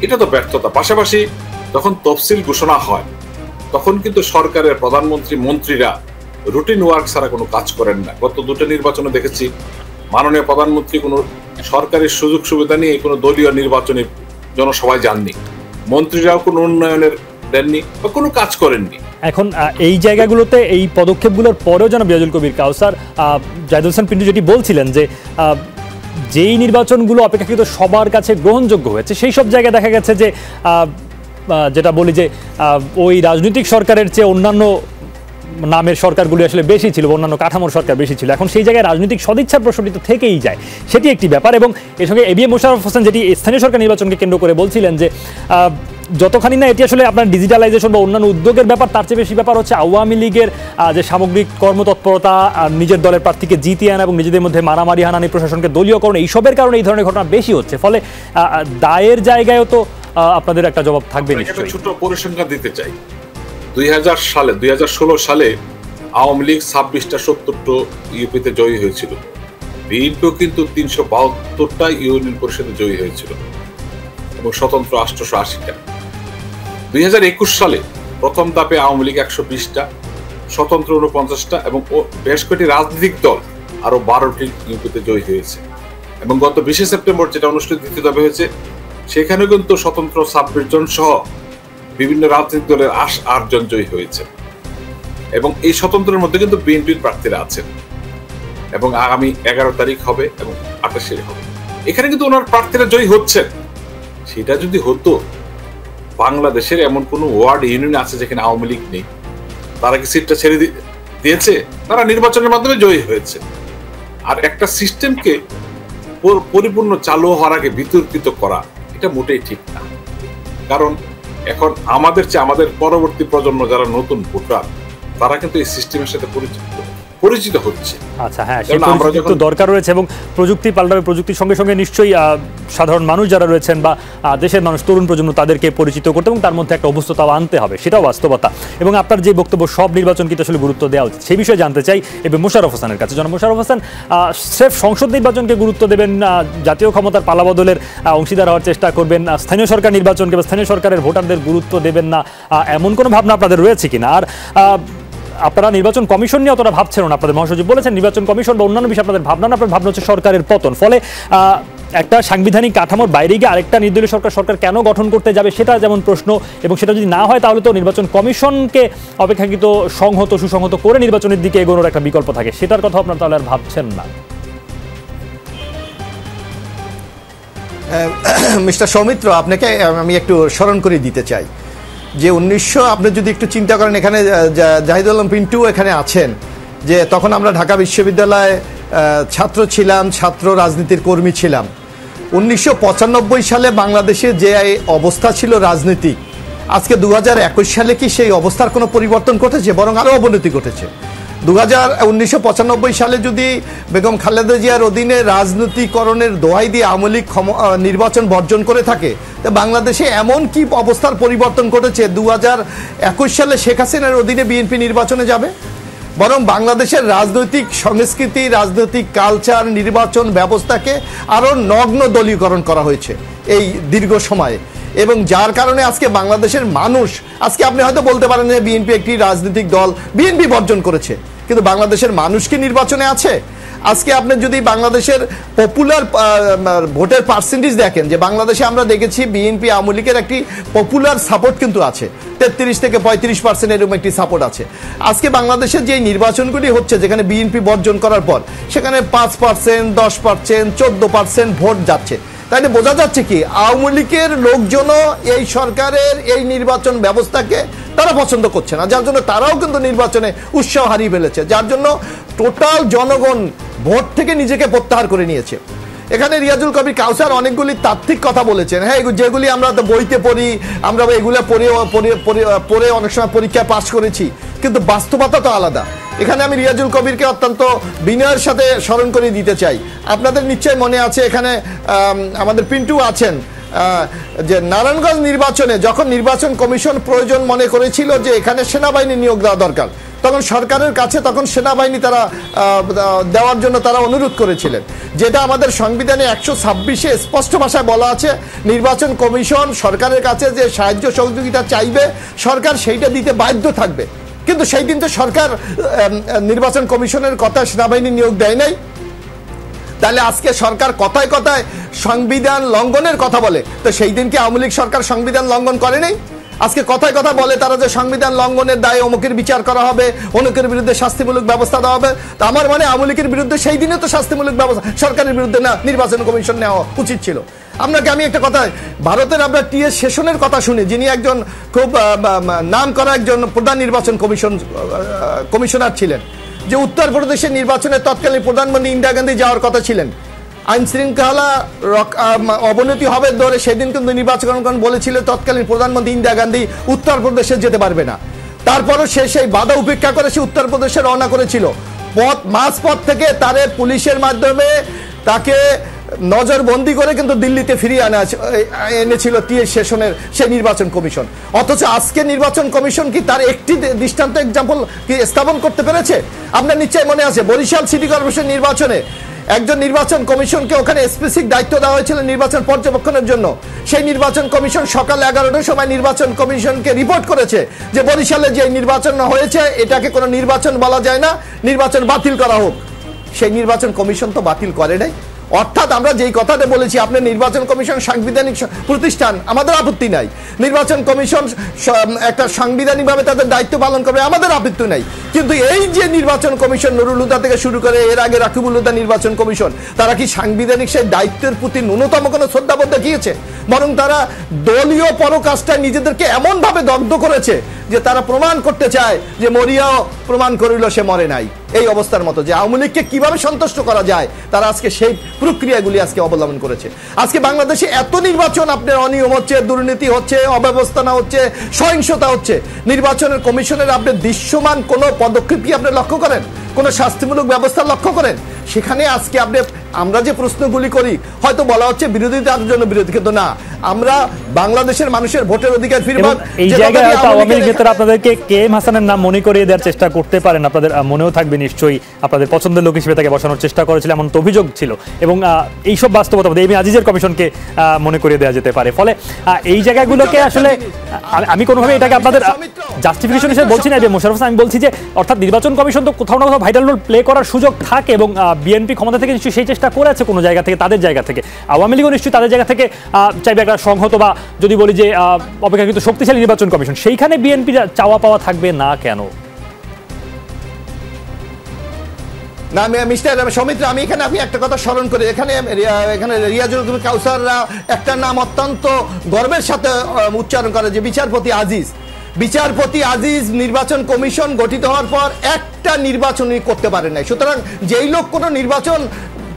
এটা তো ব্যর্থতা। পাশাপাশি যখন তফসিল ঘোষণা হয় তখন কিন্তু সরকারের প্রধানমন্ত্রী মন্ত্রীরা রুটিন ওয়ার্ক ছাড়া কোনো কাজ করেন না। গত 2টা নির্বাচনে দেখেছি মাননীয় প্রধানমন্ত্রী কোনো সরকারের সুযোগ সুবিধা নিয়ে কোনো দলীয় নির্বাচনের জনসভায় যাননি, মন্ত্রীরাও কোনো উন্নয়নের দেননি বা কোনো কাজ করেননি। এখন এই জায়গাগুলোতে এই পদক্ষেপগুলোর পরেও যেন বিয়াজুল কবির কাউসার, জাহিদুল হাসান পিন্টু যেটি বলছিলেন যে যেই নির্বাচনগুলো অপেক্ষাকৃত সবার কাছে গ্রহণযোগ্য হয়েছে, সেই সব জায়গায় দেখা গেছে যে যেটা বলি যে ওই রাজনৈতিক সরকারের চেয়ে অন্যান্য নামের সরকারগুলি আসলে বেশি ছিল, অন্যান্য কাঠামোর সরকার বেশি ছিল। এখন সেই জায়গায় রাজনৈতিক সদিচ্ছার প্রশ্নটি তো থেকেই যায়, সেটি একটি ব্যাপার। এবং এর সঙ্গে এবিএম মোশাররফ হোসেন যেটি স্থানীয় সরকার নির্বাচনকে কেন্দ্র করে বলছিলেন যে যতখানি না এটি আসলে আপনার ডিজিটালাইজেশন বা অন্যান্য উদ্যোগের ব্যাপার, তার চেয়ে বেশি ব্যাপার হচ্ছে আওয়ামী লীগের যে সামগ্রিক কর্মতৎপরতা, নিজের দলের প্রার্থীকে জিতিয়ে আনা এবং নিজেদের মধ্যে মারামারি হানানি, প্রশাসনকে দলীয়করণ, এইসবের কারণে এই ধরনের ঘটনা বেশি হচ্ছে। ফলে দায়ের জায়গায়ও তো আপনাদের একটা জবাব থাকবে নিশ্চয়ই। ছোট পরিসংখ্যান দিতে চাই, 2016 সালে আওয়ামী লীগ 26টা 70টা ইউপিতে জয়ী হয়েছিল, বিএনপিও কিন্তু 372টা ইউনিয়ন পরিষদে জয়ী হয়েছিল এবং স্বতন্ত্র 880টা। 2021 সালে প্রথম ধাপে আওয়ামী লীগ 120টা, স্বতন্ত্র 49টা এবং বেশ কয়েকটি রাজনৈতিক দল আরো 12টি ইউপিতে জয়ী হয়েছে। এবং গত 20 সেপ্টেম্বর যেটা অনুষ্ঠিত দ্বিতীয় ধাপে হয়েছে, সেখানে কিন্তু স্বতন্ত্র 26 জন সহ বিভিন্ন রাজনৈতিক দলের 8 জন জয়ী হয়েছে। এবং এই স্বতন্ত্রের মধ্যে কিন্তু বিএনপির প্রার্থীরা আছেন এবং আগামী 11 তারিখ হবে এবং 28 হবে। এখানে কিন্তু ওনার প্রার্থীরা জয়ী হচ্ছেন। সেটা যদি হতো, বাংলাদেশের এমন কোন ওয়ার্ড ইউনিয়ন আছে যেখানে আওয়ামী লীগ নেই? তারা কি সিটটা ছেড়ে দিয়েছে? তারা নির্বাচনের মাধ্যমে জয়ী হয়েছে। আর একটা সিস্টেমকে পরিপূর্ণ চালু হওয়ার আগে বিতর্কিত করা, এটা মোটেই ঠিক না। কারণ এখন আমাদের পরবর্তী প্রজন্ম যারা নতুন ভোটার, তারা কিন্তু এই সিস্টেমের সাথে পরিচিত হচ্ছে। আচ্ছা, হ্যাঁ, সেই পরিচিত দরকার রয়েছে এবং প্রযুক্তি পাল্টাবে, প্রযুক্তির সঙ্গে সঙ্গে নিশ্চয়ই সাধারণ মানুষ যারা রয়েছেন বা দেশের মানুষ, তরুণ প্রজন্ম, তাদেরকে পরিচিত করতে এবং তার মধ্যে একটা অভ্যস্ততাও আনতে হবে, সেটাও বাস্তবতা। এবং আপনার যে বক্তব্য, সব নির্বাচন কিন্তু আসলে গুরুত্ব দেওয়া উচিত, সেই বিষয়ে জানতে চাই এবং মোশাররফ হোসেনের কাছে। জনাব মোশাররফ হোসেন, স্রেফ সংসদ নির্বাচনকে গুরুত্ব দেবেন, জাতীয় ক্ষমতার পালাবদলের অংশীদার হওয়ার চেষ্টা করবেন, স্থানীয় সরকার নির্বাচনকে বা স্থানীয় সরকারের ভোটারদের গুরুত্ব দেবেন না, এমন কোনো ভাবনা আপনাদের রয়েছে কিনা? আর আপনারা নির্বাচন কমিশন নিয়ে অতটা ভাবছেন না, আপনাদের মহাসচিব বলেছেন নির্বাচন কমিশন বা অন্যান্য বিষয়ে আপনাদের ভাবনা না, আপনার ভাবনা হচ্ছে সরকারের পতন। ফলে একটা সাংবিধানিক কাঠামোর বাইরে গিয়ে আরেকটা নির্দলীয় সরকার কেন গঠন করতে যাবে, সেটা যেমন প্রশ্ন। এবং সেটা যদি না হয় তাহলে তো নির্বাচন কমিশনকে অপেক্ষাকৃত সংহত সুসংহত করে নির্বাচনের দিকে এগোনোর একটা বিকল্প থাকে, সেটার কথা আপনারা তাহলে আর ভাবছেন না? মিস্টার সৌমিত্র, আপনাকে আমি একটু স্মরণ করে দিতে চাই যে 1900, আপনি যদি একটু চিন্তা করেন, এখানে জাহিদুল আলম পিন্টু এখানে আছেন, যে তখন আমরা ঢাকা বিশ্ববিদ্যালয়ে ছাত্র ছিলাম, ছাত্র রাজনীতির কর্মী ছিলাম। 1995 সালে বাংলাদেশে যে অবস্থা ছিল রাজনৈতিক, আজকে 2021 সালে কি সেই অবস্থার কোনো পরিবর্তন ঘটেছে? বরং আরও অবনতি ঘটেছে। 1995 সালে যদি বেগম খালেদা জিয়ার অধীনে রাজনীতিকরণের দোহাই দিয়ে আওয়ামী লীগ নির্বাচন বর্জন করে থাকে, তো বাংলাদেশে এমন কি অবস্থার পরিবর্তন ঘটেছে 2021 সালে শেখ হাসিনার অধীনে বিএনপি নির্বাচনে যাবে? বরং বাংলাদেশের রাজনৈতিক সংস্কৃতি, রাজনৈতিক কালচার, নির্বাচন ব্যবস্থাকে আরও নগ্ন দলীয়করণ করা হয়েছে এই দীর্ঘ সময়ে। এবং যার কারণে আজকে বাংলাদেশের মানুষ, আজকে আপনি হয়তো বলতে পারেন যে বিএনপি একটি রাজনৈতিক দল, বিএনপি বর্জন করেছে, কিন্তু বাংলাদেশের মানুষ কি নির্বাচনে আছে? আজকে আপনি যদি বাংলাদেশের পপুলার ভোটের পার্সেন্টেজ দেখেন, যে বাংলাদেশে আমরা দেখেছি বিএনপি আওয়ামী লীগের একটি পপুলার সাপোর্ট কিন্তু আছে, 33 থেকে 35% এরকম একটি সাপোর্ট আছে। আজকে বাংলাদেশে যে নির্বাচনগুলি হচ্ছে, যেখানে বিএনপি বর্জন করার পর সেখানে 5%, 10%, 14% ভোট যাচ্ছে। তাইলে বোঝা যাচ্ছে কি আওয়ামী লীগের লোকজনও এই সরকারের এই নির্বাচন ব্যবস্থাকে তারা পছন্দ করছে না, যার জন্য তারাও কিন্তু নির্বাচনে উৎসাহ হারিয়ে ফেলেছে, যার জন্য টোটাল জনগণ ভোট থেকে নিজেকে প্রত্যাহার করে নিয়েছে। এখানে রিয়াজুল কবির কাউসার অনেকগুলি তাত্ত্বিক কথা বলেছেন, হ্যাঁ যেগুলি আমরা বইতে পড়ি, আমরা এগুলো পড়ে অনেক সময় পরীক্ষায় পাশ করেছি, কিন্তু বাস্তবতা তো আলাদা। এখানে আমি রিয়াজুল কবিরকে অত্যন্ত বিনয়ের সাথে স্মরণ করে দিতে চাই। আপনাদের নিশ্চয় মনে আছে, এখানে আমাদের পিন্টু আছেন, যে নারায়ণগঞ্জ নির্বাচনে যখন নির্বাচন কমিশন প্রয়োজন মনে করেছিল যে এখানে সেনাবাহিনী নিয়োগ দেওয়া দরকার, তখন সরকারের কাছে তখন সেনাবাহিনী তারা দেওয়ার জন্য তারা অনুরোধ করেছিলেন, যেটা আমাদের সংবিধানে 126-এ স্পষ্ট ভাষায় বলা আছে, নির্বাচন কমিশন সরকারের কাছে যে সাহায্য সহযোগিতা চাইবে সরকার সেইটা দিতে বাধ্য থাকবে। কিন্তু সেই দিন তো সরকার নির্বাচন কমিশনের কথা সেনাবাহিনী নিয়োগ দেয় নাই। তাহলে আজকে সরকার কথায় কথায় সংবিধান লঙ্ঘনের কথা বলে, তো সেই দিন কি আওয়ামী লীগ সরকার সংবিধান লঙ্ঘন করে নাই? আজকে কথায় কথা বলে তারা যে সংবিধান লঙ্ঘনের দায়ে অমুকের বিচার করা হবে, অমুকের বিরুদ্ধে শাস্তিমূলক ব্যবস্থা দেওয়া হবে। তা আমার মানে আওয়ামী লীগের বিরুদ্ধে সেই দিনে তো শাস্তিমূলক ব্যবস্থা সরকারের বিরুদ্ধে না, নির্বাচন কমিশন নেওয়া উচিত ছিল। আপনাকে আমি একটা কথা, ভারতের আমরা টি.এস. সেশনের কথা শুনি, যিনি একজন খুব নাম করা একজন প্রধান নির্বাচন কমিশনার ছিলেন, যে উত্তরপ্রদেশের নির্বাচনে তৎকালীন প্রধানমন্ত্রী ইন্দিরা গান্ধী যাওয়ার কথা ছিলেন, আইন শৃঙ্খলা অবনতি হবে ধরে সেদিন কিন্তু নির্বাচন কমিশন বলেছিল তৎকালীন প্রধানমন্ত্রী ইন্দিরা গান্ধী উত্তরপ্রদেশে যেতে পারবে না। তারপরও সে সেই বাধা উপেক্ষা করে সে উত্তরপ্রদেশে রওনা করেছিল। মাঝপথ থেকে তারে পুলিশের মাধ্যমে তাকে নজরবন্দি করে কিন্তু দিল্লিতে ফিরিয়ে এনেছিল টি.এস. সেশনের সেই নির্বাচন কমিশন। অথচ আজকে নির্বাচন কমিশন কি তার একটি দৃষ্টান্ত এক্সাম্পল কি স্থাপন করতে পেরেছে? আপনার নিশ্চয় মনে আছে বরিশাল সিটি কর্পোরেশন নির্বাচনে একজন নির্বাচন কমিশনকে ওখানে স্পেসিফিক দায়িত্ব দেওয়া হয়েছিল নির্বাচন পর্যবেক্ষণের জন্য। সেই নির্বাচন কমিশন সকাল 11টার সময় নির্বাচন কমিশনকে রিপোর্ট করেছে যে বরিশালে যে নির্বাচন হয়েছে এটাকে কোনো নির্বাচন বলা যায় না, নির্বাচন বাতিল করা হোক। সেই নির্বাচন কমিশন তো বাতিল করে নাই। অর্থাৎ আমরা যেই কথাটা বলেছি, আপনার নির্বাচন কমিশন সাংবিধানিক প্রতিষ্ঠান, আমাদের আপত্তি নাই। নির্বাচন কমিশন একটা সাংবিধানিকভাবে তাদের দায়িত্ব পালন করবে, আমাদের আপত্তি নাই। কিন্তু এই যে নির্বাচন কমিশন নুরুল হুদা থেকে শুরু করে এর আগে রাকিবুল হুদা নির্বাচন কমিশন, তারা কি সাংবিধানিক সেই দায়িত্বের প্রতি ন্যূনতম কোনো শ্রদ্ধাবোধ দেখিয়েছে? বরং তারা দলীয় পরকাজটায় নিজেদেরকে এমন ভাবে দগ্ধ করেছে যে তারা প্রমাণ করতে চায় যে মরিয়াও প্রমাণ করিল সে মরে নাই। এই অবস্থার মতো যে আওয়ামী লীগকে কিভাবে সন্তুষ্ট করা যায়, তারা আজকে সেই প্রক্রিয়াগুলি আজকে অবলম্বন করেছে। আজকে বাংলাদেশে এত নির্বাচন আপনার অনিয়ম হচ্ছে, দুর্নীতি হচ্ছে, অব্যবস্থানা হচ্ছে, সহিংসতা হচ্ছে, নির্বাচনের কমিশনের আপনি দৃশ্যমান কোনো পদক্ষেপ কি আপনি লক্ষ্য করেন? কোনো শাস্তিমূলক ব্যবস্থা লক্ষ্য করেন? সেখানে আজকে আপনি আমরা যে প্রশ্নগুলি করি, হয়তো বলা হচ্ছে বিরোধীদের জন্য বিরোধী, কিন্তু না, আমরা বাংলাদেশের মানুষের ভোটের অধিকার ফিরবে। এই জায়গায় আওয়ামী লীগ নেতারা আপনাদেরকে কে.এম. হাসানের নাম মনে করিয়ে দেওয়ার চেষ্টা করতে পারেন, আপনাদের মনেও থাকবে নিশ্চয়ই, আপনাদের পছন্দের লোক হিসেবে তাকে বসানোর চেষ্টা করেছিল, এমন তো অভিযোগ ছিল। এবং এইসব বাস্তবতা এম এ আজিজের কমিশনকে মনে করিয়ে দেওয়া যেতে পারে। ফলে এই জায়গাগুলোকে আসলে আমি কোনোভাবে এটাকে আপনাদের জাস্টিফিকেশন হিসেবে বলছি না, যে মোশাররফ হোসেন আমি বলছি যে অর্থাৎ নির্বাচন কমিশন তো কোথাও না কোথাও ভাইটাল রোল প্লে করার সুযোগ থাকে, এবং বিএনপি ক্ষমতা থেকে নিশ্চয়ই সেই চেষ্টা করেছে কোনো জায়গা থেকে, তাদের জায়গা থেকে। আওয়ামী লীগও নিশ্চয়ই তাদের জায়গা থেকে চাইবে একটা সংহত বা যদি বলি যে অপেক্ষাকৃত শক্তিশালী নির্বাচন কমিশন। সেইখানে বিএনপি চাওয়া পাওয়া থাকবে না কেন? না মিস্টার সৌমিত্র, আমি এখানে আপনি একটা কথা স্মরণ করি, এখানে রিয়াজুল কাউসাররা একটা নাম অত্যন্ত গর্বের সাথে উচ্চারণ করে, যে বিচারপতি আজিজ। বিচারপতি আজিজ নির্বাচন কমিশন গঠিত হওয়ার পর একটা নির্বাচনই করতে পারেন নাই। সুতরাং যেই লোক কোনো নির্বাচন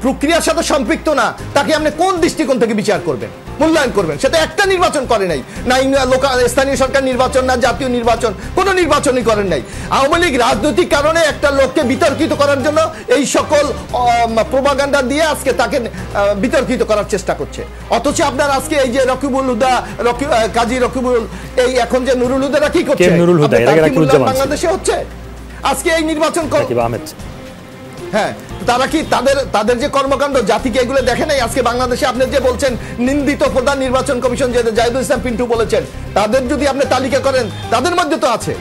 প্রক্রিয়ার সাথে সম্পৃক্ত না, তাকে আপনি কোন দৃষ্টিকোণ থেকে বিচার করবেন, মূল্যায়ন করবেন? সেটা একটা নির্বাচন করে নাই, না লোকাল স্থানীয় সরকার নির্বাচন, না জাতীয় নির্বাচন, কোনো নির্বাচনই করেন নাই। আওয়ামী লীগ রাজনৈতিক কারণে একটা লোককে বিতর্কিত করার জন্য এই সকল প্রোপাগান্ডা দিয়ে আজকে তাকে বিতর্কিত করার চেষ্টা করছে। অথচ আপনার আজকে এই যে রকিবুল হুদা, কাজী রকিবুল, এই এখন যে নুরুল হুদারা কি করছে বাংলাদেশে হচ্ছে আজকে এই নির্বাচন। হ্যাঁ, তারা কি তাদের যে কর্মকাণ্ড জাতিকে এগুলো দেখে নাই? আজকে বাংলাদেশে আপনি যে বলছেন নিন্দিত প্রধান নির্বাচন কমিশন, যে জাহিদুল ইসলাম পিন্টু বলেছেন, তাদের যদি আপনি তালিকা করেন তাদের মধ্যে তো আছে।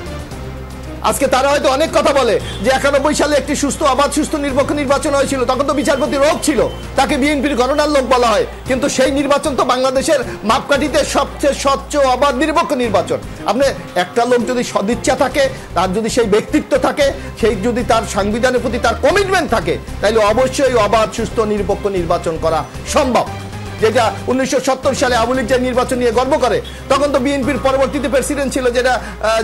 আজকে তারা হয়তো অনেক কথা বলে যে 91 সালে একটি সুস্থ অবাধ সুস্থ নিরপেক্ষ নির্বাচন হয়েছিল, তখন তো বিচারপতি রোগ ছিল, তাকে বিএনপির গণনার লোক বলা হয়, কিন্তু সেই নির্বাচন তো বাংলাদেশের মাপকাঠিতে সবচেয়ে স্বচ্ছ অবাধ নিরপেক্ষ নির্বাচন। আপনি একটা লোক যদি সদিচ্ছা থাকে, তার যদি সেই ব্যক্তিত্ব থাকে, সেই যদি তার সংবিধানের প্রতি তার কমিটমেন্ট থাকে, তাহলে অবশ্যই অবাধ সুস্থ নিরপেক্ষ নির্বাচন করা সম্ভব। যেটা 1970 সালে আওয়ামী লীগ যে নির্বাচন নিয়ে গর্ব করে, তখন তো বিএনপির পরবর্তীতে প্রেসিডেন্ট ছিল, যেটা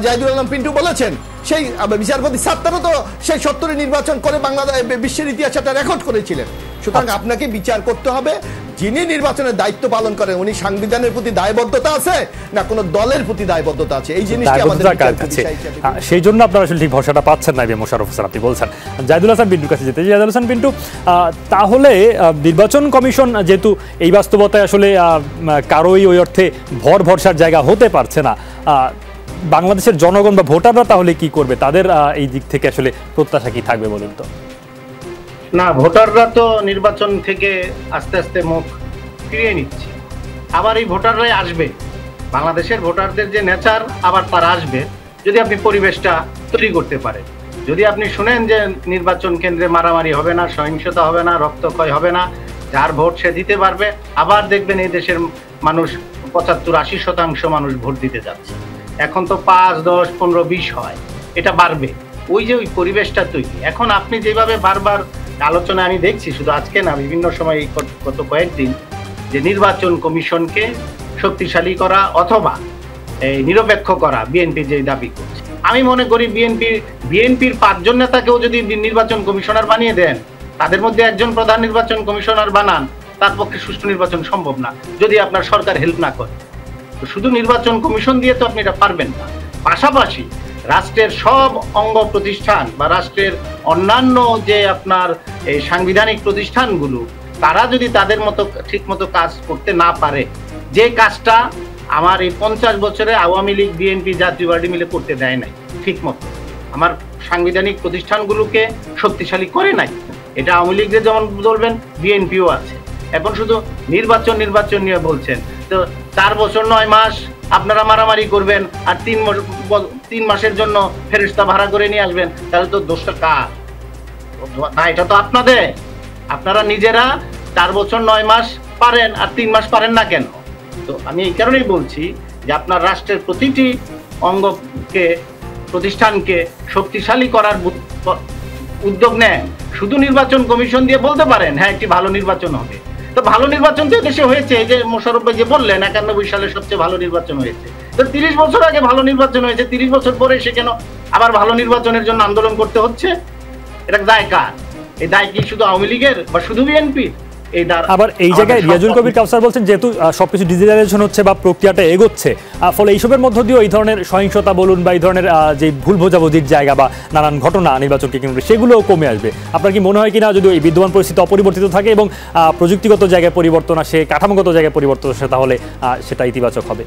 জাহিদুল আলম পিন্টু বলেছেন, সেই বিচারপতি সাত্তারও তো সেই 70 নির্বাচন করে বাংলাদেশ বিশ্বের ইতিহাসে একটা রেকর্ড করেছিলেন। সুতরাং আপনাকে বিচার করতে হবে যিনি নির্বাচনের দায়িত্ব পালন করেন উনি সংবিধানের প্রতি দায়বদ্ধতা আছে না কোনো দলের প্রতি দায়বদ্ধতা আছে, এই জিনিসটি আমাদের সেই জন্য আপনারা আসলে ঠিক ভরসাটা পাচ্ছেন না। মোশাররফ হোসেন আপনি বলছেন। জাহিদুল হাসান পিন্টুর কাছে যেতে, জাহিদুল হাসান পিন্টু, তাহলে নির্বাচন কমিশন যেহেতু এই বাস্তবতায় আসলে কারোই ওই অর্থে ভরসার জায়গা হতে পারছে না, বাংলাদেশের জনগণ বা ভোটাররা তাহলে কি করবে? তাদের এই দিক থেকে আসলে প্রত্যাশা কি থাকবে বলুন তো? না, ভোটাররা তো নির্বাচন থেকে আস্তে আস্তে মুখ ফিরিয়ে নিচ্ছে। আবার এই ভোটাররাই আসবে, বাংলাদেশের ভোটারদের যে নেচার আবার তারা আসবে যদি আপনি পরিবেশটা তৈরি করতে পারেন। যদি আপনি শুনেন যে নির্বাচন কেন্দ্রে মারামারি হবে না, সহিংসতা হবে না, রক্তক্ষয় হবে না, যার ভোট সে দিতে পারবে, আবার দেখবেন এই দেশের মানুষ 75-80% মানুষ ভোট দিতে যাচ্ছে। এখন তো 5, 10, 15, 20 হয়, এটা বাড়বে। ওই যে ওই পরিবেশটা তৈরি। এখন আপনি যেভাবে বারবার আলোচনা আমি দেখছি, শুধু আজকে না, বিভিন্ন সময় গত কয়েকদিন, যে নির্বাচন কমিশনকে শক্তিশালী করা অথবা এই নিরপেক্ষ করা বিএনপি যে দাবি করছে, আমি মনে করি বিএনপির 5 জন নেতাকেও যদি নির্বাচন কমিশনার বানিয়ে দেন, তাদের মধ্যে একজন প্রধান নির্বাচন কমিশনার বানান, তার পক্ষে সুষ্ঠু নির্বাচন সম্ভব না যদি আপনার সরকার হেল্প না করে। তো শুধু নির্বাচন কমিশন দিয়ে তো আপনি এটা পারবেন না। পাশাপাশি রাষ্ট্রের সব অঙ্গ প্রতিষ্ঠান বা রাষ্ট্রের অন্যান্য যে আপনার এই সাংবিধানিক প্রতিষ্ঠানগুলো, তারা যদি তাদের মতো ঠিক মতো কাজ করতে না পারে, যে কাজটা আমার এই 50 বছরে আওয়ামী লীগ, বিএনপি, জাতীয় পার্টি মিলে করতে দেয় নাই ঠিক মতো, আমার সাংবিধানিক প্রতিষ্ঠানগুলোকে শক্তিশালী করে নাই, এটা আওয়ামী লীগের যেমন বলবেন, বিএনপিও আছে। এখন শুধু নির্বাচন নিয়ে বলছেন, তো 4 বছর 9 মাস আপনারা মারামারি করবেন আর 3 মাসের জন্য ফেরেশতা ভাড়া করে নিয়ে আসবেন, তাহলে তো দোষটা কার? না, এটা তো আপনাদের। আপনারা নিজেরা 4 বছর 9 মাস পারেন আর 3 মাস পারেন না কেন? তো আমি এই কারণেই বলছি যে আপনার রাষ্ট্রের প্রতিটি অঙ্গকে, প্রতিষ্ঠানকে শক্তিশালী করার উদ্যোগ নেন। শুধু নির্বাচন কমিশন দিয়ে বলতে পারেন হ্যাঁ একটি ভালো নির্বাচন হবে, তো ভালো নির্বাচন তো দেশে হয়েছে। এই যে মোশাররফ ভাই যে বললেন 91 সালে সবচেয়ে ভালো নির্বাচন হয়েছে, তো 30 বছর আগে ভালো নির্বাচন হয়েছে, 30 বছর পরে সে কেন আবার ভালো নির্বাচনের জন্য আন্দোলন করতে হচ্ছে? এটা দায় কার? এই দায় কি শুধু আওয়ামী লীগের বা শুধু বিএনপি? আবার এই জায়গায় রিয়াজুল কবির কাউসার বলছেন যেহেতু সবকিছু ডিজিটালাইজেশন হচ্ছে বা প্রক্রিয়াটা এগোচ্ছে, ফলে এইসবের মধ্য দিয়েও এই ধরনের সহিংসতা বলুন বা এই ধরনের যে ভুল বোঝাবুঝির জায়গা বা নানান ঘটনা নির্বাচনকে কেন্দ্রে সেগুলোও কমে আসবে। আপনার কি মনে হয় কিনা যদি এই বিদ্যমান পরিস্থিতি অপরিবর্তিত থাকে এবং প্রযুক্তিগত জায়গায় পরিবর্তন আসে, কাঠামোগত জায়গায় পরিবর্তন আসে, তাহলে সেটা ইতিবাচক হবে?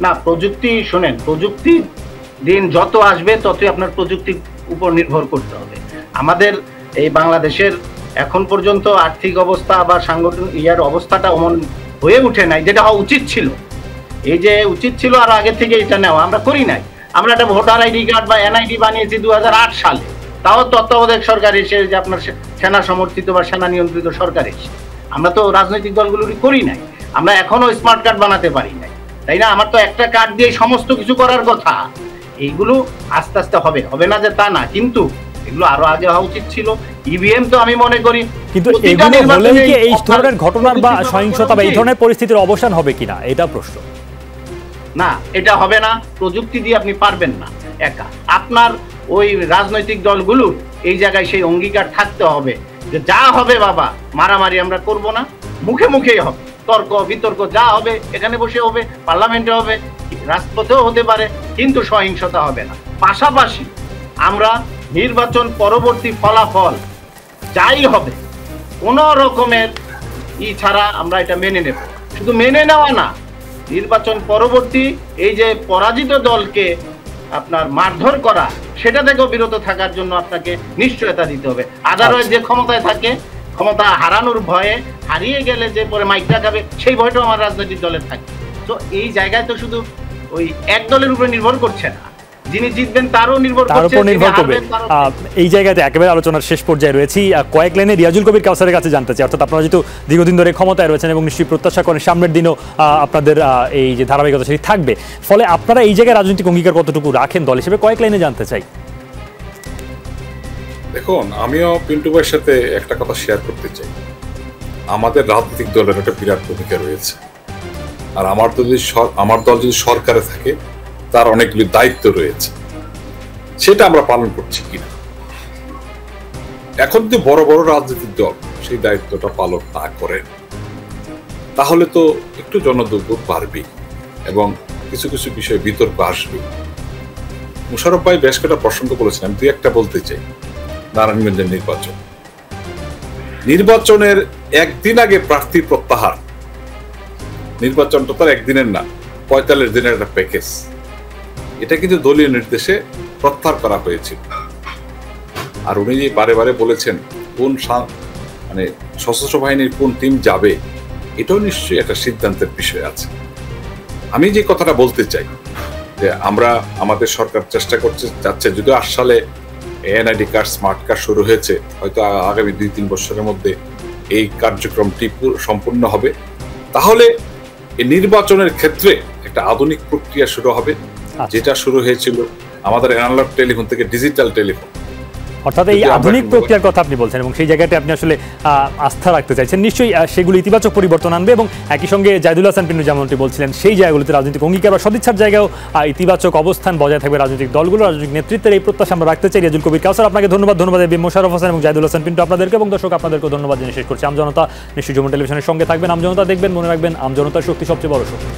না, প্রযুক্তি শোনেন, প্রযুক্তি দিন যত আসবে ততই আপনার প্রযুক্তির উপর নির্ভর করতে হবে। আমাদের এই বাংলাদেশের এখন পর্যন্ত আর্থিক অবস্থা বা সাংগঠনিক অবস্থাটা অমন হয়ে উঠে নাই যেটা হওয়া উচিত ছিল। এই যে উচিত ছিল আর আগে থেকে এটা নেওয়া আমরা করি নাই। আমরা একটা ভোটার আইডি কার্ড বা এনআইডি বানিয়েছি 2008 সালে, তাও তত্ত্বাবধায়ক সরকার এসে, যে আপনার সেনা সমর্থিত বা সেনা নিয়ন্ত্রিত সরকার এসে। আমরা তো রাজনৈতিক দলগুলোরই করি নাই, আমরা এখনো স্মার্ট কার্ড বানাতে পারি নাই, তাই না? আমার তো একটা কার্ড দিয়ে সমস্ত কিছু করার কথা। এইগুলো আস্তে আস্তে হবে না যে তা না, কিন্তু এগুলো আরো আগে হওয়া উচিত ছিল। ইভিএম তো আমি মনে করি, কিন্তু এগুলো হলেই কি এই ধরনের ঘটনার বা সহিংসতা বা এই ধরনের পরিস্থিতির অবসান হবে কিনা এটা প্রশ্ন। না, এটা হবে না, প্রযুক্তি দিয়ে আপনি পারবেন না একা। আপনার ওই রাজনৈতিক দলগুলো এই জায়গায় সেই অঙ্গীকার থাকতে হবে যে যা হবে বাবা, মারামারি আমরা করব না, মুখে মুখেই হবে, তর্ক বিতর্ক যা হবে এখানে বসে হবে, পার্লামেন্টে হবে, রাজপথেও হতে পারে, কিন্তু সহিংসতা হবে না। পাশাপাশি আমরা নির্বাচন পরবর্তী ফলাফল যাই হবে কোন রকমের ছাড়া আমরা এটা মেনে নেব। শুধু মেনে নেওয়া না, নির্বাচন পরবর্তী এই যে পরাজিত দলকে আপনার মারধর করা, সেটা থেকেও বিরত থাকার জন্য আপনাকে নিশ্চয়তা দিতে হবে। আদারওয়াইজ যে ক্ষমতায় থাকে, ক্ষমতা হারানোর ভয়ে, হারিয়ে গেলে যে পরে মাইকটা খাবে সেই ভয়টাও আমার রাজনৈতিক দলের থাকে। তো এই জায়গায় তো শুধু ওই এক দলের উপরে নির্ভর করছে না, যিনি জিতবেন তারও নির্ভর তার উপর করছে, নির্ভর যিনি করবে। হারবেন তারও। এই জায়গাতে একেবারে আলোচনার শেষ পর্যায়ে রয়েছি, কয়েক লাইনে রিয়াজুল কবির কাউসারের কাছে জানতে চাই, অর্থাৎ আপনারা যেহেতু দীর্ঘদিন ধরে ক্ষমতায় রয়েছেন এবং নিশ্চয়ই প্রত্যাশা করেন সামনের দিনও আপনাদের এই যে ধারাবাহিকতা সেটি থাকবে, ফলে আপনারা এই জায়গায় রাজনৈতিক অঙ্গীকার কতটুকু রাখেন দল হিসেবে, কয়েক লাইনে জানতে চাই। দেখুন, আমিও পিন্টু ভাইয়ের সাথে একটা কথা শেয়ার করতে চাই। আমাদের রাজনৈতিক দলের একটা বিরাট ভূমিকা রয়েছে, আর আমার দল যদি সরকারে থাকে তার অনেকগুলি দায়িত্ব রয়েছে, সেটা আমরা পালন করছি কিনা। এখন যদি বড় বড় রাজনৈতিক দল সেই দায়িত্বটা পালন না করেন তাহলে তো একটু জনদুর্ভোগ বাড়বে এবং কিছু কিছু বিষয়ে বিতর্ক আসবে। মুশারফ ভাই বেশ কয়েকটা প্রসঙ্গ বলেছেন, আমি দুই একটা বলতে চাই। নারায়ণগঞ্জের নির্বাচনের একদিন আগে প্রার্থী প্রত্যাহার, নির্বাচনটা তো একদিনের না, ৪৫ দিনের একটা প্যাকেজ, এটা কিন্তু দলীয় নির্দেশে প্রত্যাহার করা হয়েছিল। আর উনি যে বারে বারে বলেছেন কোন মানে সশস্ত্র বাহিনীর কোন টিম যাবে, এটাও নিশ্চয়ই একটা সিদ্ধান্তের বিষয় আছে। আমি যে কথাটা বলতে চাই যে আমরা আমাদের সরকার চেষ্টা করতে যাচ্ছে, যদিও ৮ সালে এনআইডি কার্ড, স্মার্ট কার্ড শুরু হয়েছে, হয়তো আগামী ২-৩ বছরের মধ্যে এই কার্যক্রমটি সম্পূর্ণ হবে, তাহলে এই নির্বাচনের ক্ষেত্রে একটা আধুনিক প্রক্রিয়া শুরু হবে, যেটা শুরু হয়েছিল আমাদের অ্যানালগ টেলিফোন থেকে ডিজিটাল টেলিফোন। অর্থাৎ এই আধুনিক প্রক্রিয়ার কথা আপনি বলছেন এবং সেই জায়গাতে আপনি আসলে আস্থা রাখতে চাইছেন, নিশ্চয়ই সেগুলো ইতিবাচক পরিবর্তন আনবে এবং একই সঙ্গে জাহিদুল হাসান পিন্টু যেমনটি বলছিলেন সেই জায়গাগুলোতে রাজনৈতিক অঙ্গীকার বা সদিচ্ছার জায়গাও ইতিবাচক অবস্থান বজায় থাকবে রাজনৈতিক দলগুলো, রাজনৈতিক নেতৃত্বের এই প্রত্যাশা আমরা রাখতে চাই। রিয়াজুল কবির কাউসার, আপনাকে ধন্যবাদ মোশাররফ হোসেন এবং জাহিদুল হাসান পিন্টু আপনাদেরকে, এবং দর্শক আপনাদেরকেও ধন্যবাদ জানিয়ে শেষ করছি। আমজনতা নিশ্চয়ই যমুনা টেলিভিশনের সঙ্গে থাকবেন, আমজনতা দেখবেন, মনে রাখবেন আমজনতার শক্তি সবচেয়ে বড় শক্তি।